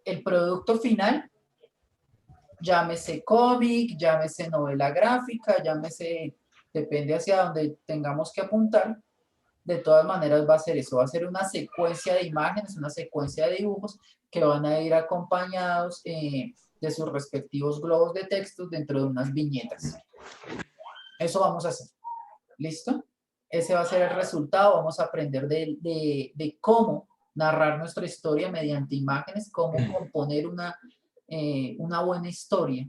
el producto final, llámese cómic, llámese novela gráfica, llámese, depende hacia donde tengamos que apuntar. De todas maneras va a ser eso, va a ser una secuencia de imágenes, una secuencia de dibujos que van a ir acompañados de sus respectivos globos de texto dentro de unas viñetas. Eso vamos a hacer. ¿Listo? Ese va a ser el resultado. Vamos a aprender de cómo narrar nuestra historia mediante imágenes, cómo componer una buena historia,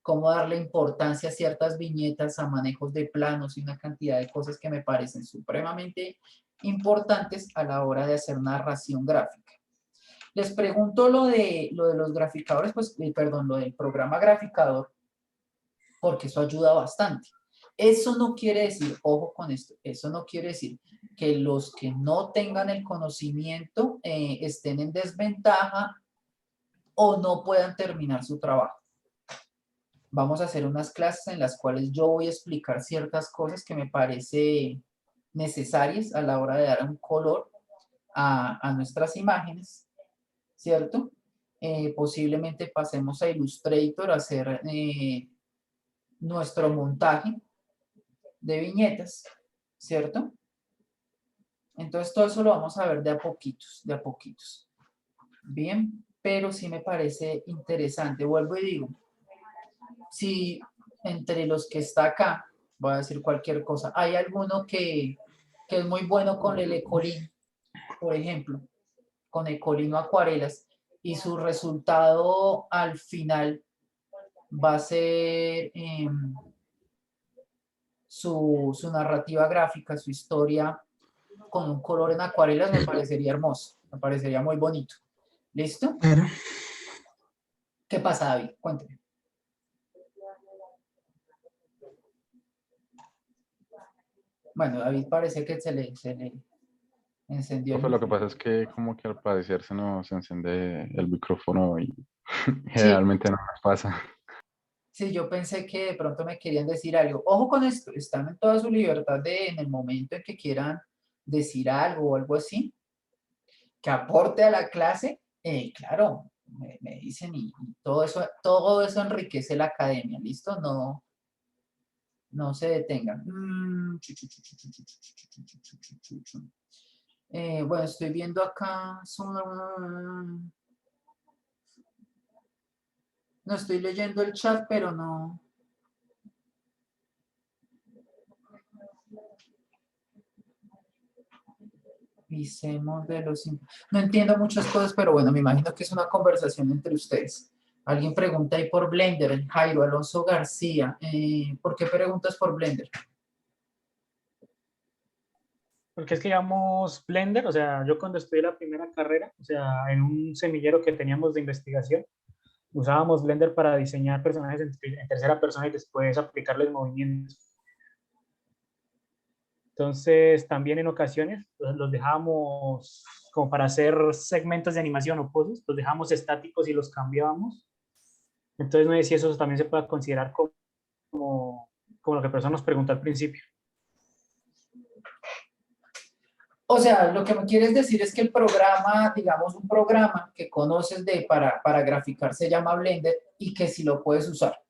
cómo darle importancia a ciertas viñetas, a manejos de planos y una cantidad de cosas que me parecen supremamente importantes a la hora de hacer narración gráfica. Les pregunto lo de los graficadores, pues, perdón, lo del programa graficador, porque eso ayuda bastante. Eso no quiere decir, ojo con esto, eso no quiere decir que los que no tengan el conocimiento estén en desventaja o no puedan terminar su trabajo. Vamos a hacer unas clases en las cuales yo voy a explicar ciertas cosas que me parecen necesarias a la hora de dar un color a nuestras imágenes, ¿cierto? Posiblemente pasemos a Illustrator a hacer nuestro montaje de viñetas, ¿cierto? Entonces todo eso lo vamos a ver de a poquitos, de a poquitos. Bien, pero sí me parece interesante. Vuelvo y digo, si entre los que está acá, voy a decir cualquier cosa, hay alguno que es muy bueno con el Ecolin, por ejemplo, con Ecolin o acuarelas, y su resultado al final va a ser su narrativa gráfica, su historia con un color en acuarelas, me parecería hermoso, me parecería muy bonito. ¿Listo? Claro. ¿Qué pasa, David? Cuéntame. Bueno, David parece que se le encendió el Profe, lo que micrófono. pasa es que como que al parecer se nos enciende el micrófono y Sí, generalmente no nos pasa. sí, yo pensé que de pronto me querían decir algo. Ojo con esto, están en toda su libertad de, en el momento en que quieran decir algo o algo así, que aporte a la clase, claro, me dicen y todo eso enriquece la academia, ¿listo? No, no se detengan. Bueno, estoy viendo acá, no estoy leyendo el chat, pero no. Pisemos de los... No entiendo muchas cosas, pero bueno, me imagino que es una conversación entre ustedes. Alguien pregunta ahí por Blender, Jairo Alonso García. ¿Por qué preguntas por Blender? Porque es que digamos Blender, o sea, yo cuando estudié la primera carrera, o sea, en un semillero que teníamos de investigación, usábamos Blender para diseñar personajes en tercera persona y después aplicarles movimientos. Entonces, también en ocasiones los dejábamos como para hacer segmentos de animación o poses, los dejábamos estáticos y los cambiábamos. Entonces, no sé si eso también se puede considerar como lo que la persona nos preguntó al principio. O sea, lo que me quieres decir es que el programa, digamos, un programa que conoces para graficar se llama Blender y que si lo puedes usar.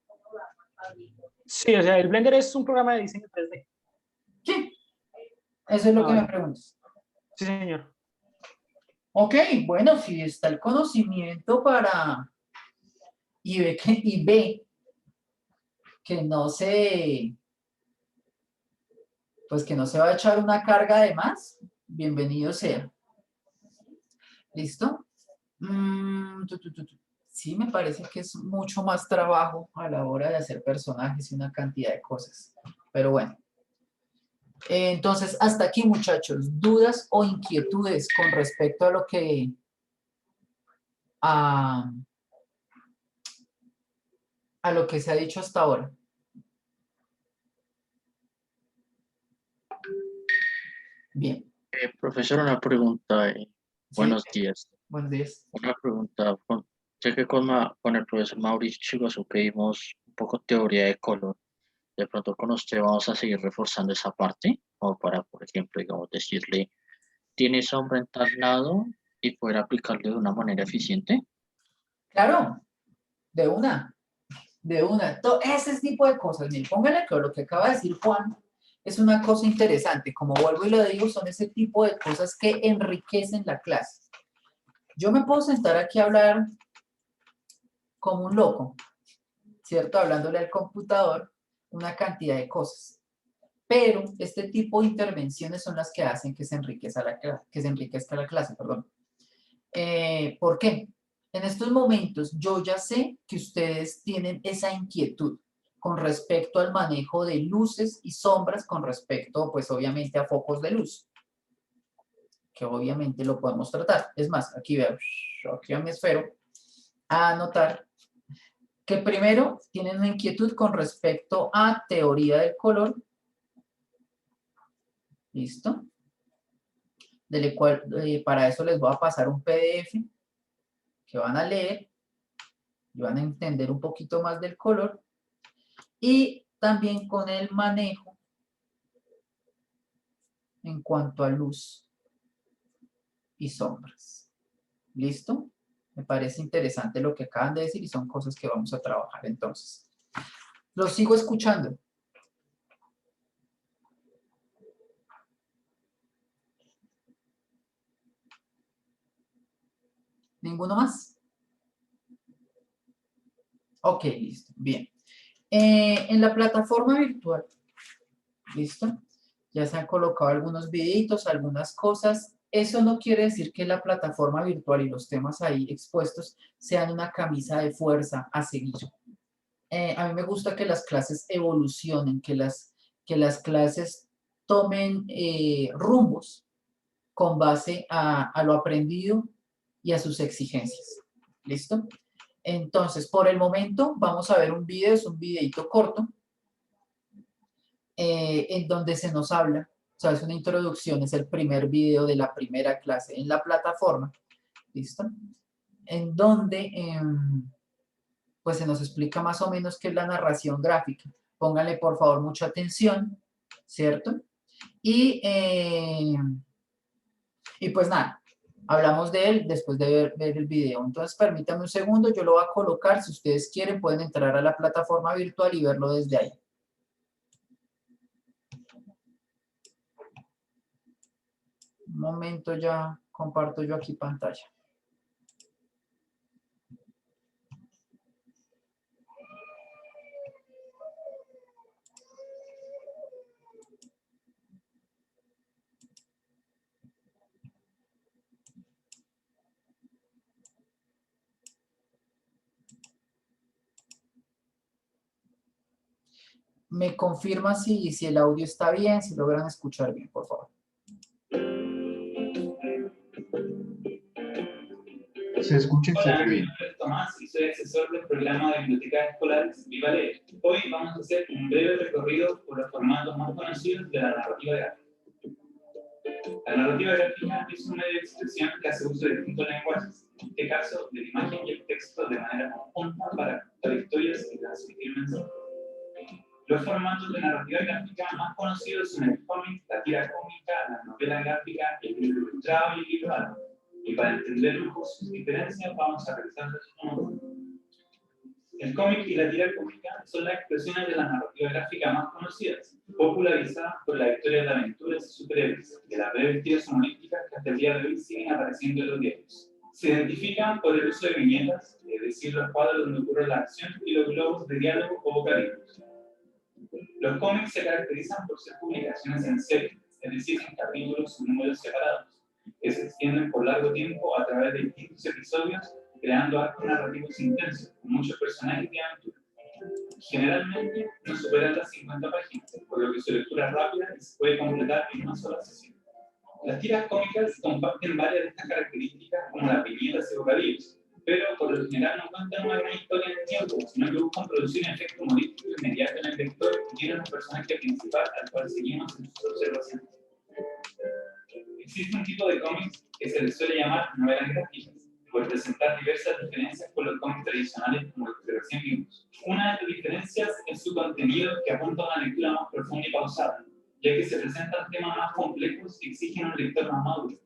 Sí, o sea, el Blender es un programa de diseño 3D. Sí, eso es lo que me Vale. preguntas. Sí, señor. Ok, bueno, si está el conocimiento para... Y ve que no se... Pues que no se va a echar una carga de más, bienvenido sea. ¿Listo? Sí, me parece que es mucho más trabajo a la hora de hacer personajes y una cantidad de cosas. Pero bueno. Entonces, hasta aquí, muchachos. ¿Dudas o inquietudes con respecto a lo que... a lo que se ha dicho hasta ahora? Bien. Profesor, una pregunta. ¿Sí? Buenos días. Buenos días. Una pregunta. Sé que con el profesor Mauricio Chiguazuque vimos un poco teoría de color. De pronto con usted vamos a seguir reforzando esa parte, o para, por ejemplo, digamos, decirle, tiene sombra en tal lado, y poder aplicarlo de una manera eficiente. Claro, de una. Ese tipo de cosas, mire, póngale que lo que acaba de decir Juan es una cosa interesante. Como vuelvo y lo digo, son ese tipo de cosas que enriquecen la clase. Yo me puedo sentar aquí a hablar como un loco, ¿cierto? Hablándole al computador una cantidad de cosas. Pero este tipo de intervenciones son las que hacen que se enriquezca la clase, perdón. ¿Por qué? En estos momentos yo ya sé que ustedes tienen esa inquietud con respecto al manejo de luces y sombras con respecto, pues obviamente, a focos de luz, que obviamente lo podemos tratar. Es más, aquí veo, aquí a mi esfero, a anotar que primero tienen una inquietud con respecto a teoría del color. ¿Listo? Del cual, para eso les voy a pasar un PDF que van a leer y van a entender un poquito más del color. Y también con el manejo en cuanto a luz y sombras. ¿Listo? Me parece interesante lo que acaban de decir y son cosas que vamos a trabajar entonces. Los sigo escuchando. ¿Ninguno más? Ok, listo. Bien. En la plataforma virtual, ¿listo? Ya se han colocado algunos videitos, algunas cosas. Eso no quiere decir que la plataforma virtual y los temas ahí expuestos sean una camisa de fuerza a seguir. A mí me gusta que las clases evolucionen, que las clases tomen rumbos con base a lo aprendido y a sus exigencias. ¿Listo? Entonces, por el momento, vamos a ver un video, es un videito corto, en donde se nos habla, o sea, es una introducción, es el primer video de la primera clase en la plataforma, ¿listo? En donde, pues se nos explica más o menos qué es la narración gráfica. Pónganle, por favor, mucha atención, ¿cierto? Y pues nada, hablamos de él después de ver el video. Entonces, permítanme un segundo, yo lo voy a colocar. Si ustedes quieren, pueden entrar a la plataforma virtual y verlo desde ahí. Un momento, ya comparto yo aquí pantalla. Me confirma si el audio está bien, si logran escuchar bien, por favor. Se escucha Hola, muy mi bien. nombre es Tomás y soy asesor del programa de bibliotecas escolares Viva Leer. Hoy vamos a hacer un breve recorrido por los formatos más conocidos de la narrativa gráfica. La narrativa gráfica es un medio de expresión que hace uso de distintos lenguajes, en este caso de la imagen y el texto de manera conjunta para contar historias y transmitir mensajes. Los formatos de narrativa gráfica más conocidos son el cómic, la tira cómica, la novela gráfica, el libro ilustrado y el libro álbum. Y para entender mejor sus diferencias, vamos a revisarlas uno por uno. El cómic y la tira cómica son las expresiones de la narrativa gráfica más conocidas, popularizadas por la historia de aventuras y superhéroes, de las breves tiras humorísticas que hasta el día de hoy siguen apareciendo en los diarios. Se identifican por el uso de viñetas, es decir, los cuadros donde ocurre la acción, y los globos de diálogo o vocablos. Los cómics se caracterizan por ser publicaciones en serie, es decir, en capítulos o números separados, que se extienden por largo tiempo a través de distintos episodios, creando arcos narrativos intensos, con muchos personajes y aventuras. Generalmente no superan las 50 páginas, por lo que su lectura es rápida y se puede completar en una sola sesión. Las tiras cómicas comparten varias de estas características, como las viñetas y vocablos, pero por lo general no cuentan una gran historia en el tiempo, sino que buscan producir un efecto humorístico inmediato en el lector y tienen un personaje principal al cual seguimos en sus observaciones. Existe un tipo de cómics que se les suele llamar novelas gráficas, por presentar diversas diferencias con los cómics tradicionales como los que recién vimos. Una de las diferencias es su contenido, que apunta a una lectura más profunda y pausada, ya que se presentan temas más complejos que exigen un lector más maduro.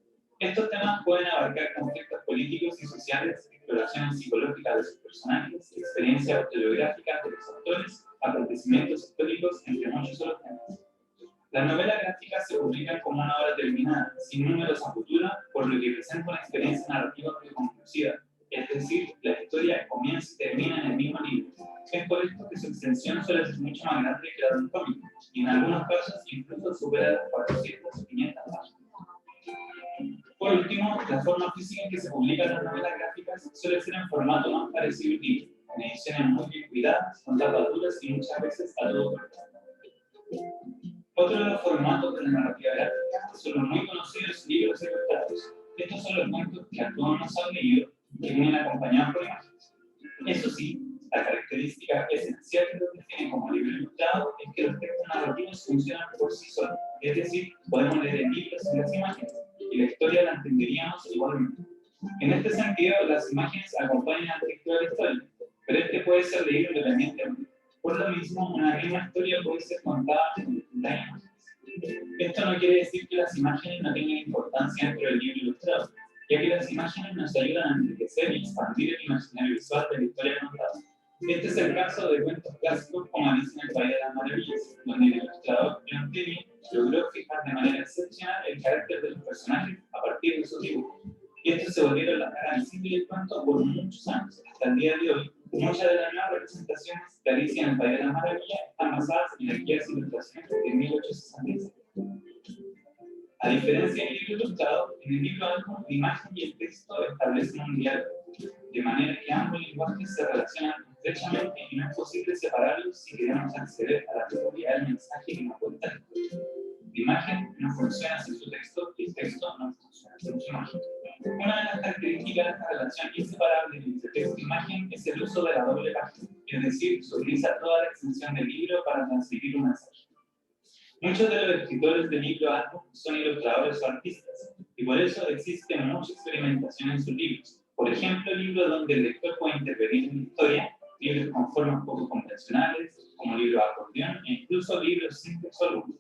Estos temas pueden abarcar conflictos políticos y sociales, exploraciones psicológicas de sus personajes, experiencias autobiográficas de los actores, acontecimientos históricos, entre muchos otros temas. Las novelas gráficas se publican como una obra terminada, sin números a futuro, por lo que presenta una experiencia narrativa preconclusiva, es decir, la historia comienza y termina en el mismo libro. Es por esto que su extensión suele ser mucho más grande que la de un cómic, y en algunos casos incluso supera las 400 o 500 páginas. Por último, la forma física en que se publican las novelas gráficas suele ser en formato más parecido al libro, en ediciones muy bien cuidadas, con tapas duras y muchas veces a todo color. Otro de los formatos de la narrativa gráfica son los muy conocidos libros ilustrados. Estos son los cuentos que algunos nos han leído y vienen acompañados por imágenes. Eso sí, la característica esencial que los define como libro ilustrado es que los textos narrativos funcionan por sí solos, es decir, podemos leer el libro sin las imágenes y la historia la entenderíamos igualmente. En este sentido, las imágenes acompañan al texto de la historia, pero este puede ser leído independientemente. Por lo mismo, una misma historia puede ser contada con distintas imágenes. Esto no quiere decir que las imágenes no tengan importancia dentro del libro ilustrado, ya que las imágenes nos ayudan a enriquecer y expandir el imaginario visual de la historia contada. Este es el caso de cuentos clásicos como Alicia en el País de las Maravillas, donde el ilustrador John Cleese logró fijar de manera excepcional el carácter de los personajes a partir de sus dibujos. Y estos se volvieron la cara visible del cuento por muchos años, hasta el día de hoy. Muchas de las nuevas representaciones de Alicia en el País de las Maravillas están basadas en aquellas ilustraciones de 1866. A diferencia del libro ilustrado, en el libro álbum, la imagen y el texto establecen un diálogo, de manera que ambos lenguajes se relacionan estrechamente y no es posible separarlos si queremos acceder a la totalidad del mensaje que nos cuenta. La imagen no funciona sin su texto y el texto no funciona sin su imagen. Una de las características de esta relación inseparable entre texto e imagen es el uso de la doble página, es decir, se utiliza toda la extensión del libro para transmitir un mensaje. Muchos de los escritores del libro álbum son ilustradores o artistas, y por eso existe mucha experimentación en sus libros. Por ejemplo, libros donde el lector puede intervenir en la historia, libros con formas poco convencionales, como libros de acordeón, e incluso libros sin texto alguno.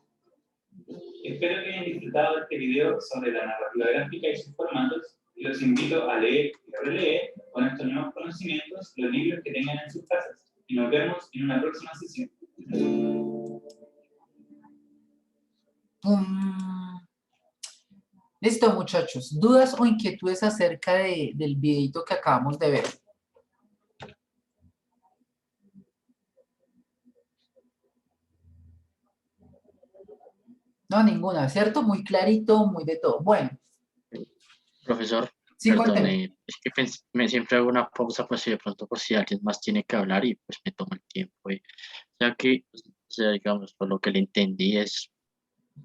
Espero que hayan disfrutado de este video sobre la narrativa gráfica y sus formatos, y los invito a leer y releer con estos nuevos conocimientos los libros que tengan en sus casas. Y nos vemos en una próxima sesión. Listo, muchachos. ¿Dudas o inquietudes acerca del videito que acabamos de ver? No, ninguna, ¿cierto? Muy clarito, muy de todo. Bueno. Profesor, Sí, perdone, es que me siempre hago una pausa pues si de pronto por si alguien más tiene que hablar y pues me tomo el tiempo. Ya que, o sea, digamos, por lo que le entendí es,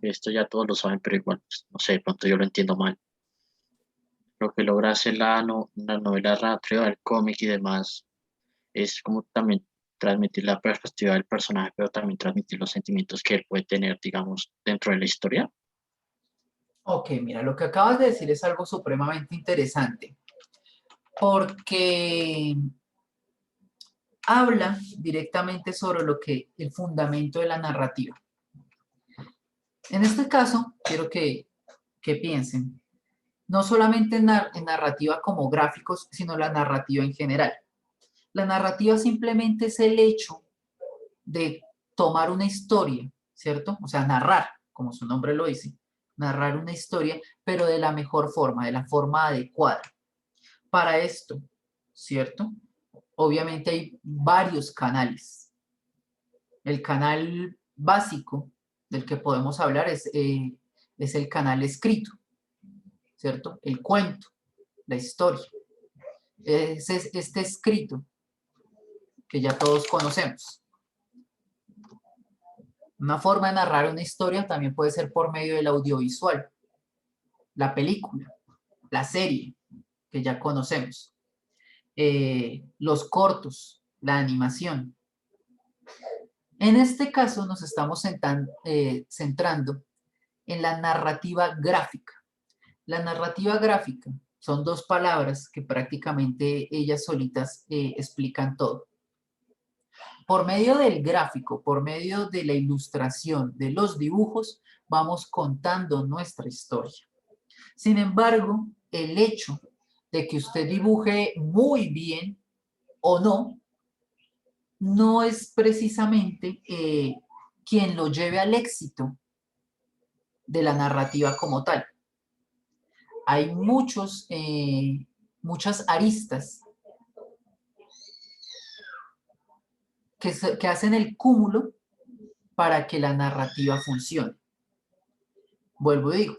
esto ya todos lo saben, pero igual, pues, no sé, de pronto yo lo entiendo mal. Lo que logra hacer la novela narrativa, el cómic y demás, es como también transmitir la perspectiva del personaje, pero también transmitir los sentimientos que él puede tener, digamos, dentro de la historia. Ok, mira, lo que acabas de decir es algo supremamente interesante, porque habla directamente sobre el fundamento de la narrativa. En este caso, quiero que piensen, no solamente en narrativa como gráficos, sino la narrativa en general. La narrativa simplemente es el hecho de tomar una historia, ¿cierto? O sea, narrar, como su nombre lo dice, narrar una historia, pero de la mejor forma, de la forma adecuada. Para esto, ¿cierto? Obviamente hay varios canales. El canal básico del que podemos hablar es el canal escrito, ¿cierto? El cuento, la historia. Es este escrito que ya todos conocemos. Una forma de narrar una historia también puede ser por medio del audiovisual, la película, la serie, que ya conocemos, los cortos, la animación. En este caso nos estamos centrando en la narrativa gráfica. La narrativa gráfica son dos palabras que prácticamente ellas solitas explican todo. Por medio del gráfico, por medio de la ilustración, de los dibujos, vamos contando nuestra historia. Sin embargo, el hecho de que usted dibuje muy bien o no, no es precisamente quien lo lleve al éxito de la narrativa como tal. Hay muchas aristas que hacen el cúmulo para que la narrativa funcione. Vuelvo y digo,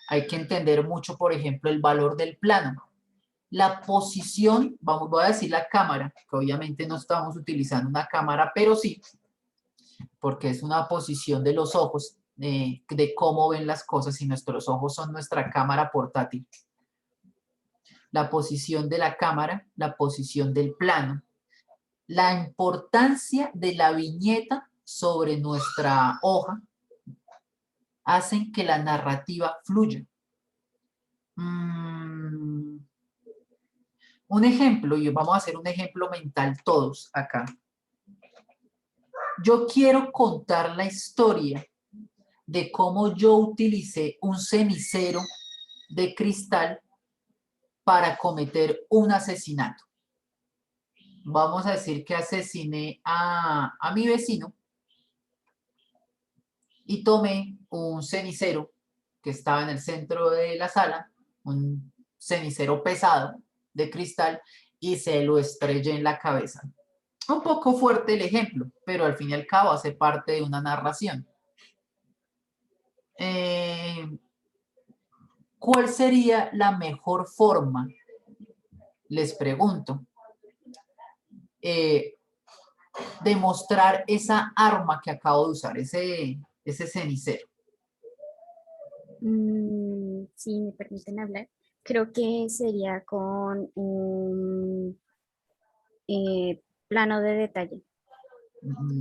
hay que entender mucho, por ejemplo, el valor del plano. La posición, voy a decir la cámara, que obviamente no estamos utilizando una cámara, pero sí, porque es una posición de los ojos, de cómo ven las cosas, y nuestros ojos son nuestra cámara portátil. La posición de la cámara, la posición del plano, la importancia de la viñeta sobre nuestra hoja, hacen que la narrativa fluya. Un ejemplo, y vamos a hacer un ejemplo mental todos acá. Yo quiero contar la historia de cómo yo utilicé un cenicero de cristal para cometer un asesinato. Vamos a decir que asesiné a mi vecino y tomé un cenicero que estaba en el centro de la sala, un cenicero pesado de cristal, y se lo estrellé en la cabeza. Un poco fuerte el ejemplo, pero al fin y al cabo hace parte de una narración. ¿Cuál sería la mejor forma? Les pregunto. De mostrar esa arma que acabo de usar, ese cenicero. Si me permiten hablar, creo que sería con un plano de detalle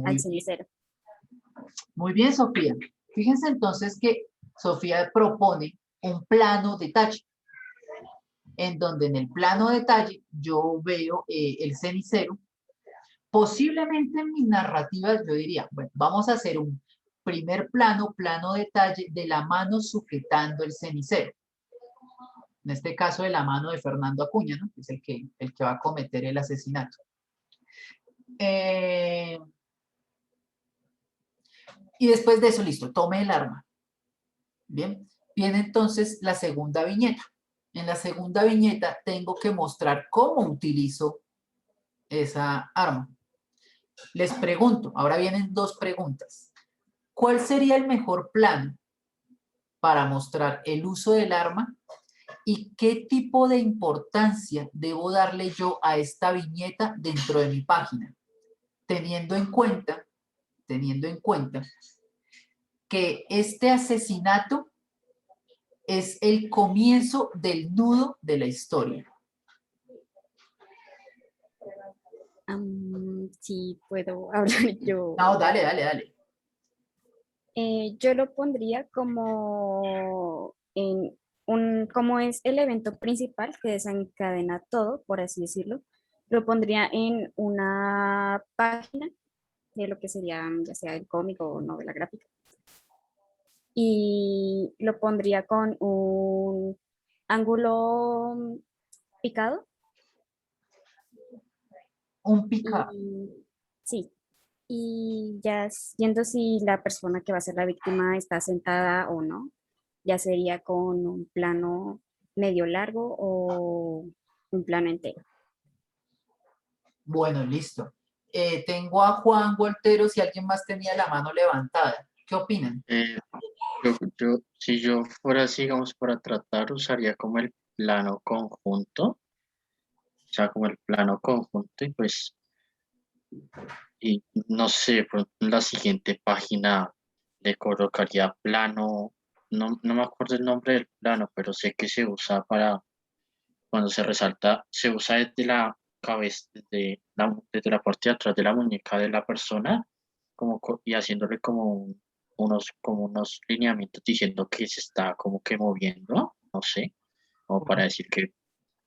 al cenicero. Muy bien, Sofía. Fíjense entonces que Sofía propone un plano detalle, en donde en el plano detalle yo veo el cenicero. Posiblemente en mi narrativa yo diría, bueno, vamos a hacer un primer plano, plano detalle de la mano sujetando el cenicero. En este caso de la mano de Fernando Acuña, ¿no? Que es el que va a cometer el asesinato. Y después de eso, listo, tome el arma. Bien, viene entonces la segunda viñeta. En la segunda viñeta tengo que mostrar cómo utilizo esa arma. Les pregunto, ahora vienen dos preguntas. ¿Cuál sería el mejor plano para mostrar el uso del arma? ¿Y qué tipo de importancia debo darle yo a esta viñeta dentro de mi página? Teniendo en cuenta que este asesinato es el comienzo del nudo de la historia. Sí, puedo hablar yo. No, dale. Yo lo pondría como como es el evento principal que desencadena todo, por así decirlo. Lo pondría en una página de lo que sería ya sea el cómic o novela gráfica. Y lo pondría con un ángulo picado. Un picado. Sí. Y ya viendo si la persona que va a ser la víctima está sentada o no, ya sería con un plano medio largo o un plano entero. Bueno, listo. Tengo a Juan Voltero, si alguien más tenía la mano levantada. ¿Qué opinan? Si yo fuera así, digamos, para tratar, usaría como el plano conjunto, o sea, como el plano conjunto, y pues, y no sé, por ejemplo, en la siguiente página le colocaría plano, no me acuerdo el nombre del plano, pero sé que se usa para, cuando se resalta, se usa desde la cabeza, desde la parte de atrás de la muñeca de la persona, y haciéndole como unos lineamientos diciendo que se está como que moviendo, no sé, como para decir que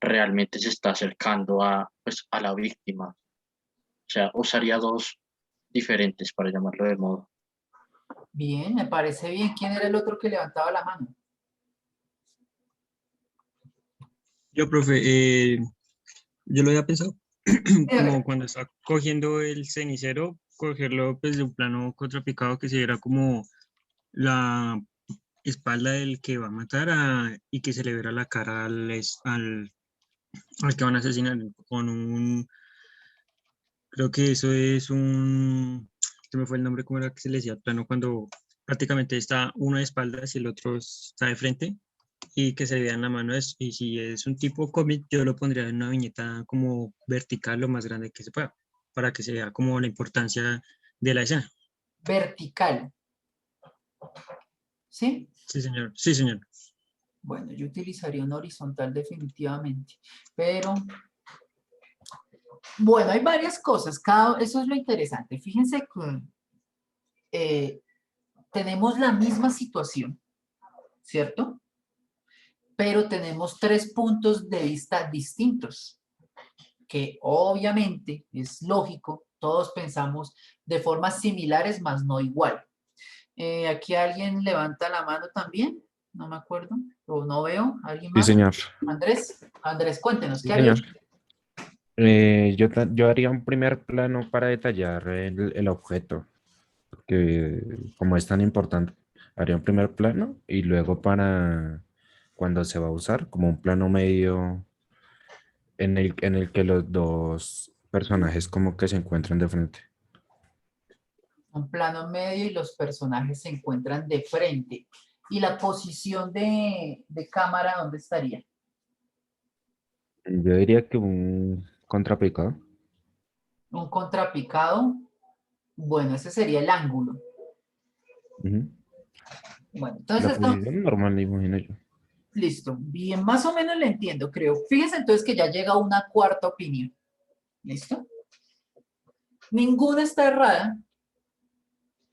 realmente se está acercando pues, a la víctima. O sea, usaría dos diferentes para llamarlo de modo. Bien, me parece bien. ¿Quién era el otro que levantaba la mano? Yo, profe, yo lo había pensado como cuando está cogiendo el cenicero, cogerlo pues de un plano contrapicado que se viera como la espalda del que va a matar y que se le viera la cara al que van a asesinar con un, creo que eso es se me fue el nombre, ¿cómo era que se le decía? Plano cuando prácticamente está uno de espaldas y el otro está de frente y que se le vea en la mano. Y si es un tipo cómic, yo lo pondría en una viñeta como vertical lo más grande que se pueda, para que se vea como la importancia de la escena. Vertical. ¿Sí? Sí, señor. Sí, señor. Bueno, yo utilizaría un horizontal definitivamente, pero bueno, hay varias cosas, eso es lo interesante. Fíjense que tenemos la misma situación, ¿cierto? Pero tenemos 3 puntos de vista distintos, que obviamente es lógico, todos pensamos de formas similares, más no igual. Aquí alguien levanta la mano también, no me acuerdo, o no veo, ¿alguien Sí, más? señor. Andrés, cuéntenos, Sí, ¿qué haría señor. usted? Yo haría un primer plano para detallar el objeto, que como es tan importante, haría un primer plano y luego para cuando se va a usar, como un plano medio en el que los dos personajes como que se encuentran de frente. Un plano medio y los personajes se encuentran de frente. ¿Y la posición de cámara dónde estaría? Yo diría que un contrapicado. Un contrapicado. Bueno, ese sería el ángulo. Ujú. Bueno, La entonces esto, posición normal, me imagino yo. listo. Bien, más o menos le entiendo, creo. Fíjense entonces que ya llega una cuarta opinión. ¿Listo? Ninguna está errada,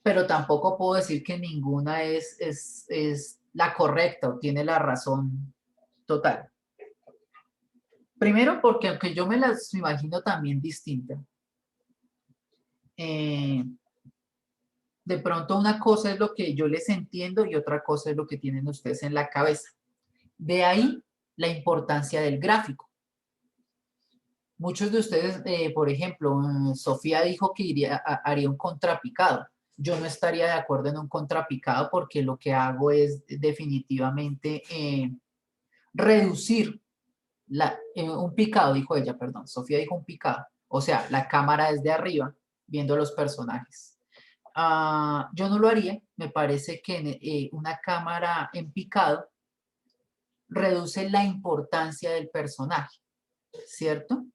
pero tampoco puedo decir que ninguna es la correcta o tiene la razón total. Primero, porque aunque yo me las imagino también distintas, de pronto una cosa es lo que yo les entiendo y otra cosa es lo que tienen ustedes en la cabeza. De ahí la importancia del gráfico. Muchos de ustedes, por ejemplo, Sofía dijo que haría un contrapicado. Yo no estaría de acuerdo en un contrapicado porque lo que hago es definitivamente reducir un picado, dijo ella, perdón. Sofía dijo un picado. O sea, la cámara desde arriba, viendo los personajes. Yo no lo haría. Me parece que una cámara en picado reduce la importancia del personaje, ¿cierto?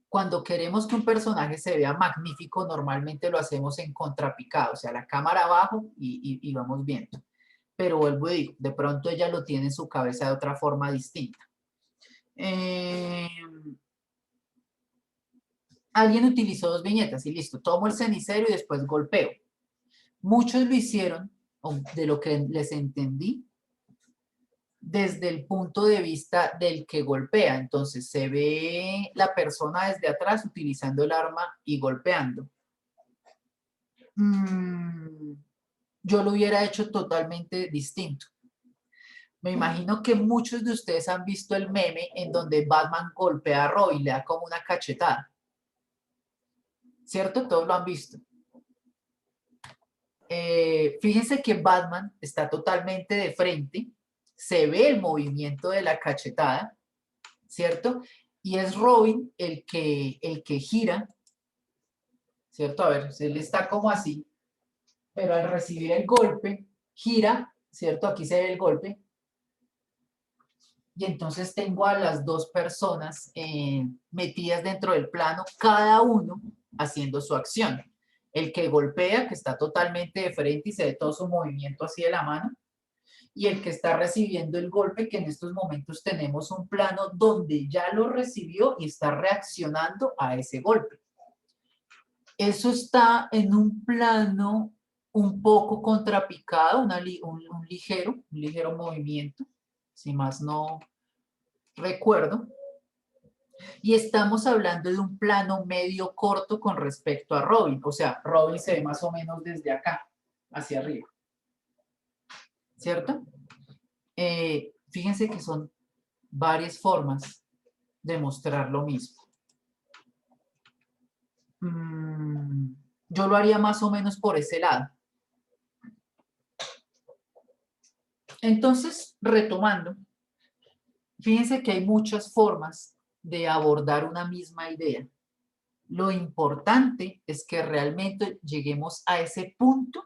Cuando queremos que un personaje se vea magnífico, normalmente lo hacemos en contrapicado, o sea, la cámara abajo y vamos viendo. Pero vuelvo y digo, de pronto ella lo tiene en su cabeza de otra forma distinta. Alguien utilizó 2 viñetas y listo, tomo el cenicero y después golpeo. Muchos lo hicieron, de lo que les entendí, desde el punto de vista del que golpea. Entonces se ve la persona desde atrás utilizando el arma y golpeando. Yo lo hubiera hecho totalmente distinto. Me imagino que muchos de ustedes han visto el meme en donde Batman golpea a Robin, le da como una cachetada. ¿Cierto? Todos lo han visto. Fíjense que Batman está totalmente de frente, se ve el movimiento de la cachetada, ¿cierto? Y es Robin el que gira, ¿cierto? A ver, él está como así, pero al recibir el golpe, gira, ¿cierto? Aquí se ve el golpe. Y entonces tengo a las 2 personas metidas dentro del plano, cada uno haciendo su acción. El que golpea, que está totalmente de frente y se ve todo su movimiento así de la mano, y el que está recibiendo el golpe, que en estos momentos tenemos un plano donde ya lo recibió y está reaccionando a ese golpe. Eso está en un plano un poco contrapicado, un ligero movimiento, si más no recuerdo. Y estamos hablando de un plano medio corto con respecto a Robin. O sea, Robin se ve más o menos desde acá, hacia arriba. ¿Cierto? Fíjense que son varias formas de mostrar lo mismo. Yo lo haría más o menos por ese lado. Entonces, retomando, fíjense que hay muchas formas de abordar una misma idea. Lo importante es que realmente lleguemos a ese punto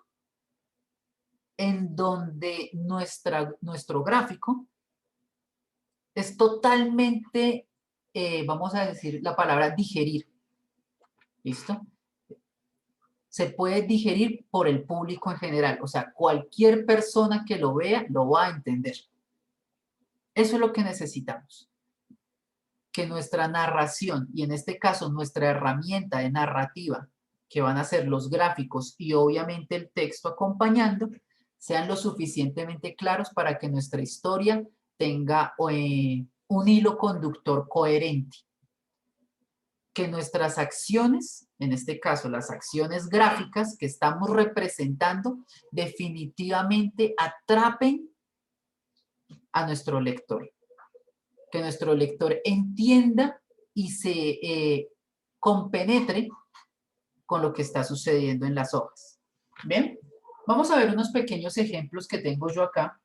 en donde nuestro gráfico es totalmente, vamos a decir la palabra digerir. ¿Listo? Se puede digerir por el público en general. O sea, cualquier persona que lo vea lo va a entender. Eso es lo que necesitamos. Que nuestra narración, y en este caso nuestra herramienta de narrativa, que van a ser los gráficos y obviamente el texto acompañando, sean lo suficientemente claros para que nuestra historia tenga un hilo conductor coherente. Que nuestras acciones, en este caso las acciones gráficas que estamos representando, definitivamente atrapen a nuestro lector. Que nuestro lector entienda y se compenetre con lo que está sucediendo en las hojas. Bien, vamos a ver unos pequeños ejemplos que tengo yo acá.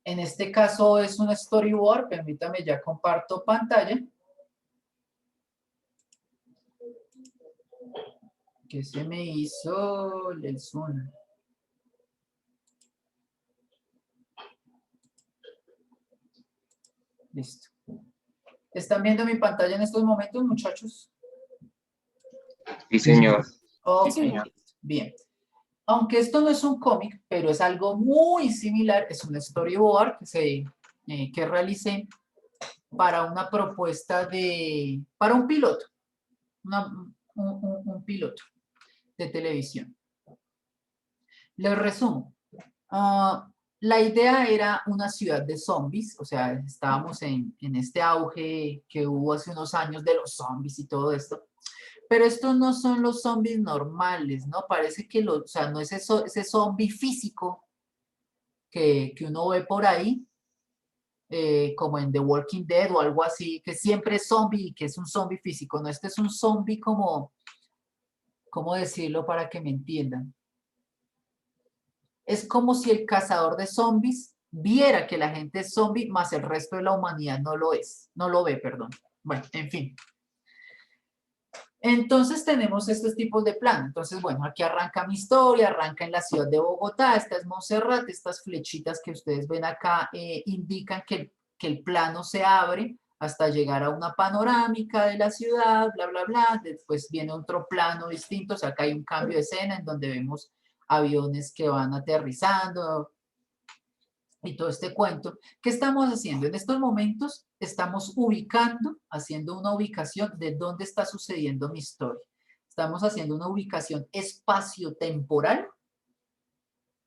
En este caso es un storyboard, permítame, ya comparto pantalla. ¿Qué se me hizo el zoom? Listo. ¿Están viendo mi pantalla en estos momentos, muchachos? Sí, señor. Ok, Sí, señor. bien. Aunque esto no es un cómic, pero es algo muy similar, es un storyboard que realicé para una propuesta para un piloto, un piloto de televisión. Les resumo. La idea era una ciudad de zombies, o sea, estábamos en este auge que hubo hace unos años de los zombies y todo esto. Pero estos no son los zombies normales, ¿no? Parece que o sea, no es ese zombie físico que uno ve por ahí, como en The Walking Dead o algo así, que siempre es zombie y que es un zombie físico. No, este es un zombie como, ¿cómo decirlo para que me entiendan? Es como si el cazador de zombies viera que la gente es zombie, más el resto de la humanidad no lo es, no lo ve, perdón. Bueno, en fin. Entonces tenemos estos tipos de plan. Entonces, bueno, aquí arranca mi historia, arranca en la ciudad de Bogotá, esta es Montserrat, estas flechitas que ustedes ven acá indican que el plano se abre hasta llegar a una panorámica de la ciudad, bla, bla, bla. Después viene otro plano distinto, o sea, acá hay un cambio de escena en donde vemos aviones que van aterrizando y todo este cuento. ¿Qué estamos haciendo? En estos momentos estamos ubicando, haciendo una ubicación de dónde está sucediendo mi historia. Estamos haciendo una ubicación espacio-temporal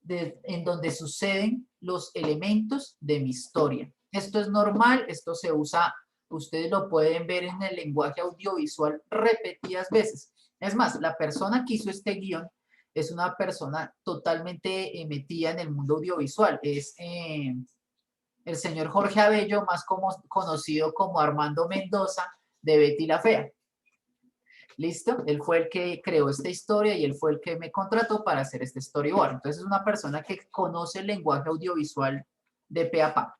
en donde suceden los elementos de mi historia. Esto es normal, esto se usa, ustedes lo pueden ver en el lenguaje audiovisual repetidas veces. Es más, la persona que hizo este guión es una persona totalmente metida en el mundo audiovisual. Es el señor Jorge Abello, más conocido como Armando Mendoza, de Betty la Fea. ¿Listo? Él fue el que creó esta historia y él fue el que me contrató para hacer este storyboard. Entonces es una persona que conoce el lenguaje audiovisual de pe a pa.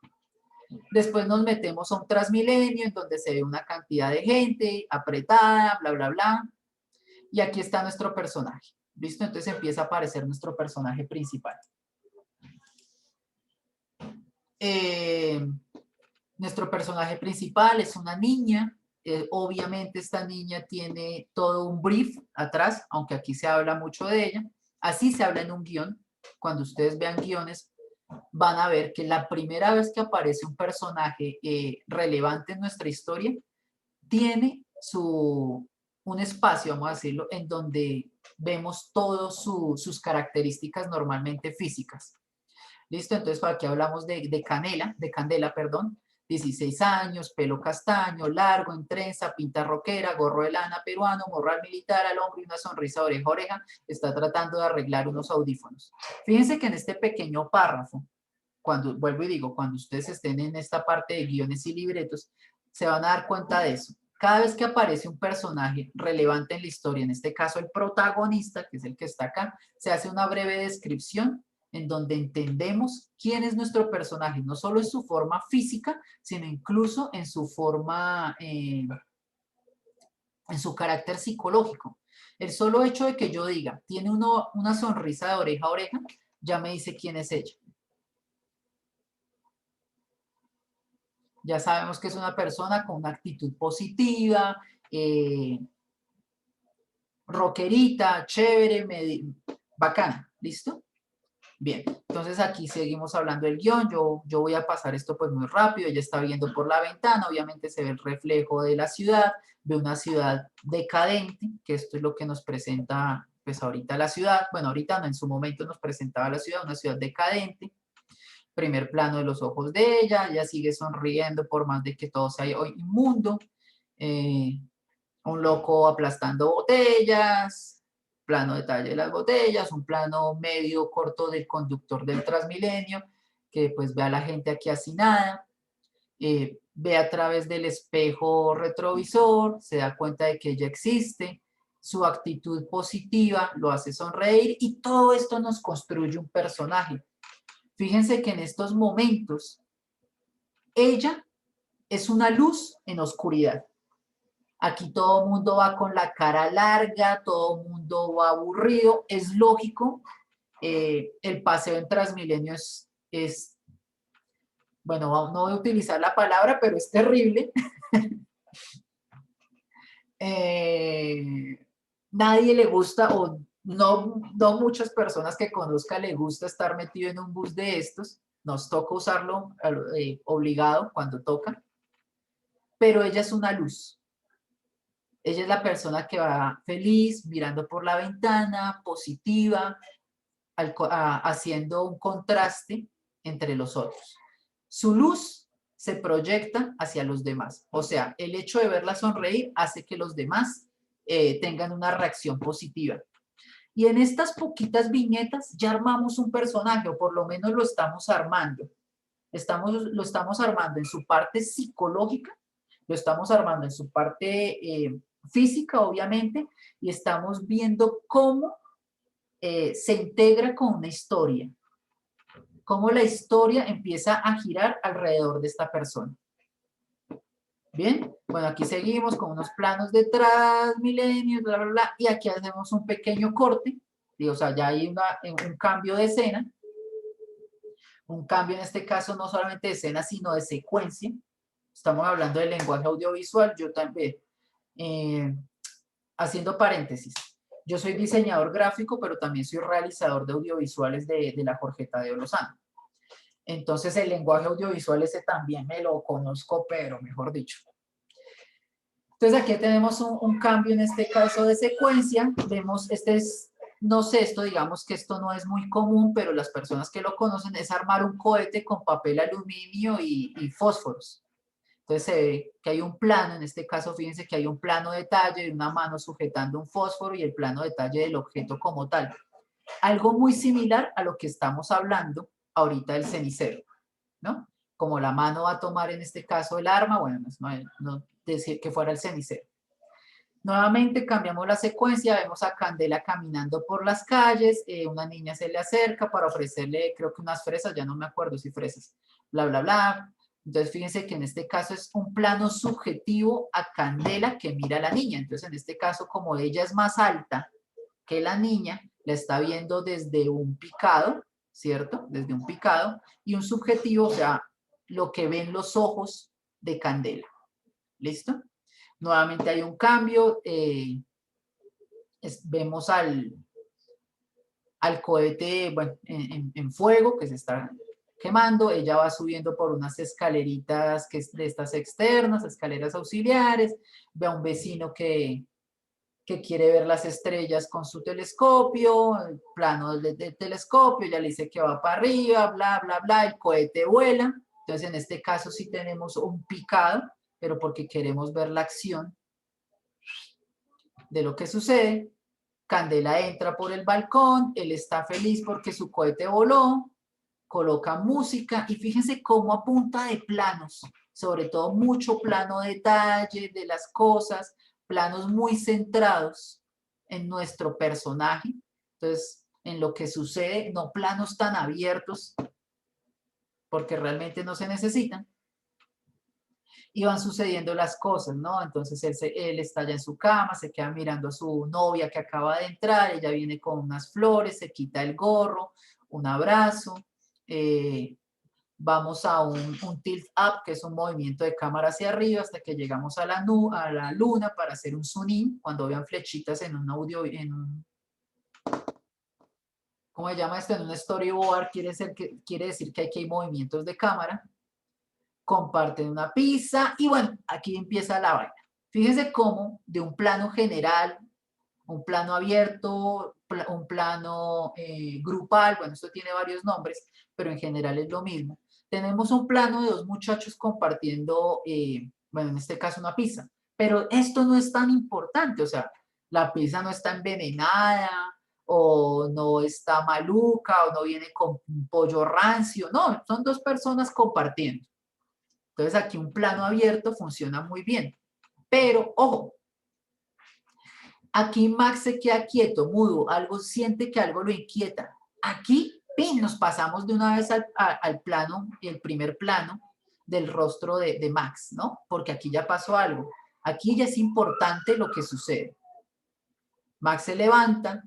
Después nos metemos a un Transmilenio en donde se ve una cantidad de gente apretada, bla, bla, bla. Y aquí está nuestro personaje. ¿Listo? Entonces empieza a aparecer nuestro personaje principal. Nuestro personaje principal es una niña. Obviamente esta niña tiene todo un brief atrás, aunque aquí se habla mucho de ella. Así se habla en un guión. Cuando ustedes vean guiones, van a ver que la primera vez que aparece un personaje relevante en nuestra historia, tiene un espacio, vamos a decirlo, en donde vemos todas sus características normalmente físicas. ¿Listo? Entonces, por aquí hablamos de Candela, perdón. 16 años, pelo castaño, largo, en trenza, pinta rockera, gorro de lana peruano, morral militar al hombro y una sonrisa de oreja a oreja. Está tratando de arreglar unos audífonos. Fíjense que en este pequeño párrafo cuando, vuelvo y digo, cuando ustedes estén en esta parte de guiones y libretos, se van a dar cuenta de eso. Cada vez que aparece un personaje relevante en la historia, en este caso el protagonista, que es el que está acá, se hace una breve descripción en donde entendemos quién es nuestro personaje, no solo en su forma física, sino incluso en su forma, en su carácter psicológico. El solo hecho de que yo diga, tiene una sonrisa de oreja a oreja, ya me dice quién es ella. Ya sabemos que es una persona con una actitud positiva, rockerita, chévere, bacana, ¿listo? Bien, entonces aquí seguimos hablando del guión, yo voy a pasar esto pues muy rápido, ella está viendo por la ventana, obviamente se ve el reflejo de la ciudad, ve una ciudad decadente, que esto es lo que nos presenta pues ahorita la ciudad, bueno ahorita no, en su momento nos presentaba la ciudad, una ciudad decadente, primer plano de los ojos de ella sigue sonriendo por más de que todo sea hoy inmundo, un loco aplastando botellas, plano detalle de las botellas, un plano medio corto del conductor del Transmilenio, que pues ve a la gente aquí hacinada, ve a través del espejo retrovisor, se da cuenta de que ella existe, su actitud positiva lo hace sonreír y todo esto nos construye un personaje. Fíjense que en estos momentos ella es una luz en oscuridad. Aquí todo el mundo va con la cara larga, todo el mundo va aburrido, es lógico. El paseo en Transmilenio es, bueno, no voy a utilizar la palabra, pero es terrible. Nadie le gusta, o no muchas personas que conozca le gusta estar metido en un bus de estos. Nos toca usarlo obligado cuando toca. Pero ella es una luz. Ella es la persona que va feliz, mirando por la ventana, positiva, haciendo un contraste entre los otros. Su luz se proyecta hacia los demás. O sea, el hecho de verla sonreír hace que los demás tengan una reacción positiva. Y en estas poquitas viñetas ya armamos un personaje, o por lo menos lo estamos armando. Lo estamos armando en su parte psicológica, lo estamos armando en su parte física, obviamente, y estamos viendo cómo se integra con una historia, cómo la historia empieza a girar alrededor de esta persona. Bien, bueno, aquí seguimos con unos planos de Transmilenio, bla, bla, bla, y aquí hacemos un pequeño corte, o sea, ya hay un cambio de escena, un cambio en este caso no solamente de escena, sino de secuencia. Estamos hablando del lenguaje audiovisual, yo también, haciendo paréntesis, yo soy diseñador gráfico, pero también soy realizador de audiovisuales de la Jorge Tadeo Lozano. Entonces el lenguaje audiovisual ese también me lo conozco, pero mejor dicho. Entonces aquí tenemos un cambio en este caso de secuencia. Vemos, no sé, esto digamos que esto no es muy común, pero las personas que lo conocen es armar un cohete con papel aluminio y fósforos. Entonces se ve que hay un plano, en este caso fíjense que hay un plano detalle de una mano sujetando un fósforo y el plano detalle del objeto como tal. Algo muy similar a lo que estamos hablando ahorita del cenicero, ¿no? Como la mano va a tomar en este caso el arma, bueno, no decir que fuera el cenicero. Nuevamente cambiamos la secuencia, vemos a Candela caminando por las calles, una niña se le acerca para ofrecerle, creo que unas fresas, ya no me acuerdo si fresas, bla, bla, bla. Entonces fíjense que en este caso es un plano subjetivo a Candela que mira a la niña. Entonces en este caso, como ella es más alta que la niña, la está viendo desde un picado, ¿cierto? Desde un picado, y un subjetivo, o sea, lo que ven los ojos de Candela. ¿Listo? Nuevamente hay un cambio, vemos al cohete, bueno, en fuego que se está quemando, ella va subiendo por unas escaleritas de estas externas, escaleras auxiliares, ve a un vecino que quiere ver las estrellas con su telescopio, el plano del telescopio, ella le dice que va para arriba, bla, bla, bla, el cohete vuela. Entonces en este caso sí tenemos un picado, pero porque queremos ver la acción de lo que sucede. Candela entra por el balcón, él está feliz porque su cohete voló, coloca música y fíjense cómo a punta de planos, sobre todo mucho plano detalle de las cosas, planos muy centrados en nuestro personaje, entonces en lo que sucede, no planos tan abiertos, porque realmente no se necesitan, y van sucediendo las cosas, ¿no? Entonces él está ya en su cama, se queda mirando a su novia que acaba de entrar, ella viene con unas flores, se quita el gorro, un abrazo, vamos a un tilt up, que es un movimiento de cámara hacia arriba hasta que llegamos a la luna para hacer un zoom in, cuando vean flechitas en un audio, ¿cómo se llama esto? En un storyboard quiere decir que aquí hay movimientos de cámara. Comparten una pizza y bueno, aquí empieza la vaina. Fíjense cómo de un plano general, un plano abierto, un plano grupal, bueno, esto tiene varios nombres, pero en general es lo mismo. Tenemos un plano de dos muchachos compartiendo, bueno, en este caso una pizza, pero esto no es tan importante, o sea, la pizza no está envenenada, o no está maluca, o no viene con un pollo rancio, no, son dos personas compartiendo. Entonces aquí un plano abierto funciona muy bien. Pero, ojo, aquí Max se queda quieto, mudo, algo siente que algo lo inquieta. Aquí, ¡pim!, nos pasamos de una vez al plano, el primer plano del rostro de Max, ¿no? Porque aquí ya pasó algo. Aquí ya es importante lo que sucede. Max se levanta,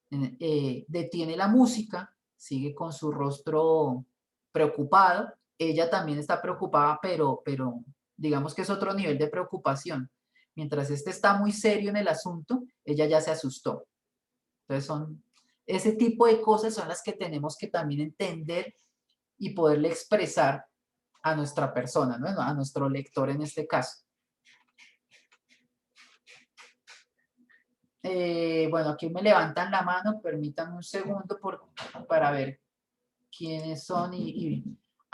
detiene la música, sigue con su rostro preocupado. Ella también está preocupada, pero digamos que es otro nivel de preocupación. Mientras este está muy serio en el asunto, ella ya se asustó. Entonces ese tipo de cosas son las que tenemos que también entender y poderle expresar a nuestra persona, ¿no? A nuestro lector en este caso. Bueno, aquí me levantan la mano, permítanme un segundo para ver quiénes son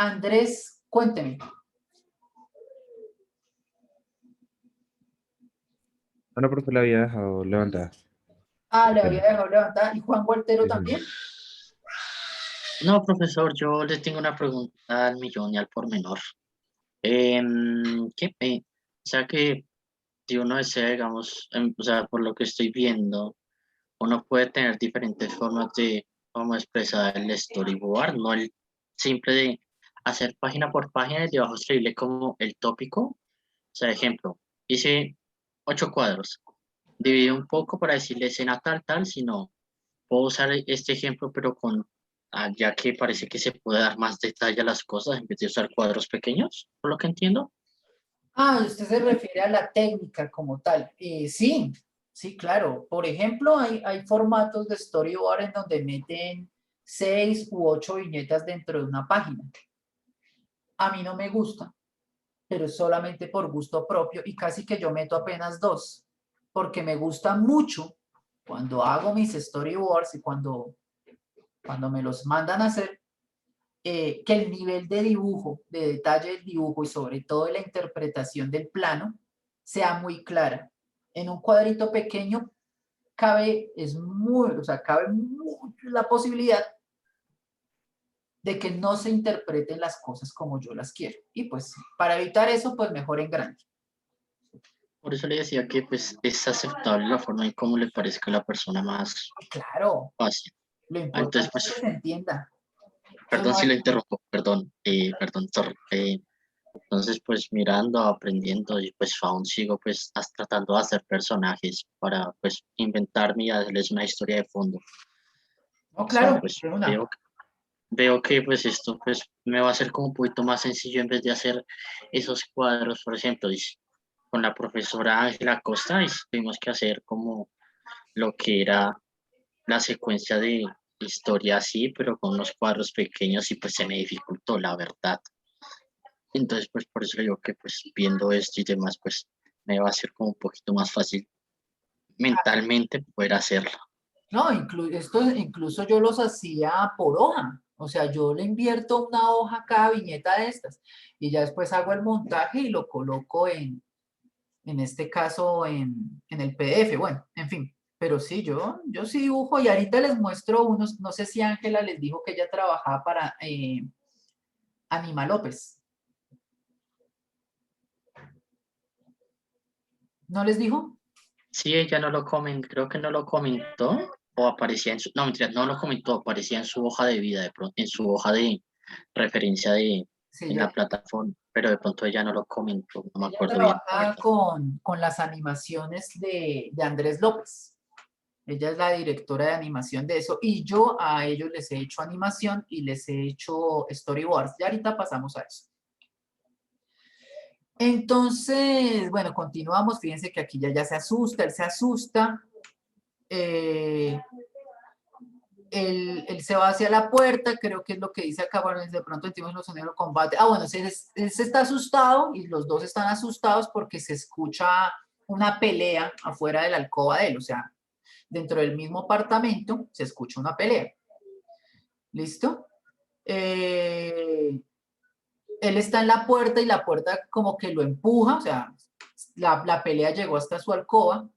Andrés, cuénteme. No, porque la había dejado levantada. Ah, le había dejado levantada. ¿Y Juan Gualtero Sí, también? No, profesor, yo le tengo una pregunta al millón y al por menor. O sea que si uno desea, digamos, o sea, por lo que estoy viendo, uno puede tener diferentes formas de cómo expresar el storyboard, no el simple de hacer página por página y debajo escribirle como el tópico. O sea, ejemplo, hice 8 cuadros, dividí un poco para decirle escena tal, tal, sino puedo usar este ejemplo, pero ya que parece que se puede dar más detalle a las cosas en vez de usar cuadros pequeños, por lo que entiendo. Ah, usted se refiere a la técnica como tal. Sí, sí, claro. Por ejemplo, hay formatos de storyboard en donde meten 6 u 8 viñetas dentro de una página. A mí no me gusta, pero es solamente por gusto propio y casi que yo meto apenas 2, porque me gusta mucho cuando hago mis storyboards y cuando me los mandan a hacer, que el nivel de dibujo, de detalle del dibujo y sobre todo de la interpretación del plano sea muy clara. En un cuadrito pequeño cabe mucho la posibilidad de que no se interpreten las cosas como yo las quiero. Y pues para evitar eso, pues mejor en grande. Por eso le decía que pues es aceptable la forma en cómo le parezca a la persona más Claro, fácil. lo Entonces, importante es pues, que se entienda. perdón si lo interrumpo, perdón, sorry. Entonces, pues mirando, aprendiendo y pues aún sigo pues tratando de hacer personajes para pues inventarme y darles una historia de fondo. No, O sea, claro, pues de una. veo que pues esto pues me va a ser como un poquito más sencillo en vez de hacer esos cuadros, por ejemplo, con la profesora Ángela Costa tuvimos que hacer como lo que era la secuencia de historia así, pero con unos cuadros pequeños y pues se me dificultó, la verdad. Entonces, pues por eso digo que pues viendo esto y demás, pues me va a ser como un poquito más fácil mentalmente poder hacerlo. No, incluso yo los hacía por hoja. O sea, yo le invierto una hoja a cada viñeta de estas y ya después hago el montaje y lo coloco en este caso, en el PDF. Bueno, en fin. Pero sí, yo sí dibujo y ahorita les muestro unos, no sé si Ángela les dijo que ella trabajaba para Anima López. ¿No les dijo? Sí, ella no lo comentó, creo que no lo comentó, o aparecía en su, no, mentira, no lo comentó, aparecía en su hoja de vida, de pronto, en su hoja de referencia Sí, en la plataforma, pero de pronto ella no lo comentó, no me ella acuerdo bien, la trabaja verdad. con las animaciones de Andrés López. Ella es la directora de animación de eso y yo a ellos les he hecho animación y les he hecho storyboards. Ya ahorita pasamos a eso. Entonces, bueno, continuamos. Fíjense que aquí ya se asusta, él se asusta. Él se va hacia la puerta, creo que es lo que dice acá, bueno, de pronto sentimos los sonidos del combate. Ah, bueno, él se está asustado y los dos están asustados porque se escucha una pelea afuera de la alcoba de él, o sea, dentro del mismo apartamento se escucha una pelea. ¿Listo? Él está en la puerta y la puerta como que lo empuja, o sea, la pelea llegó hasta su alcoba.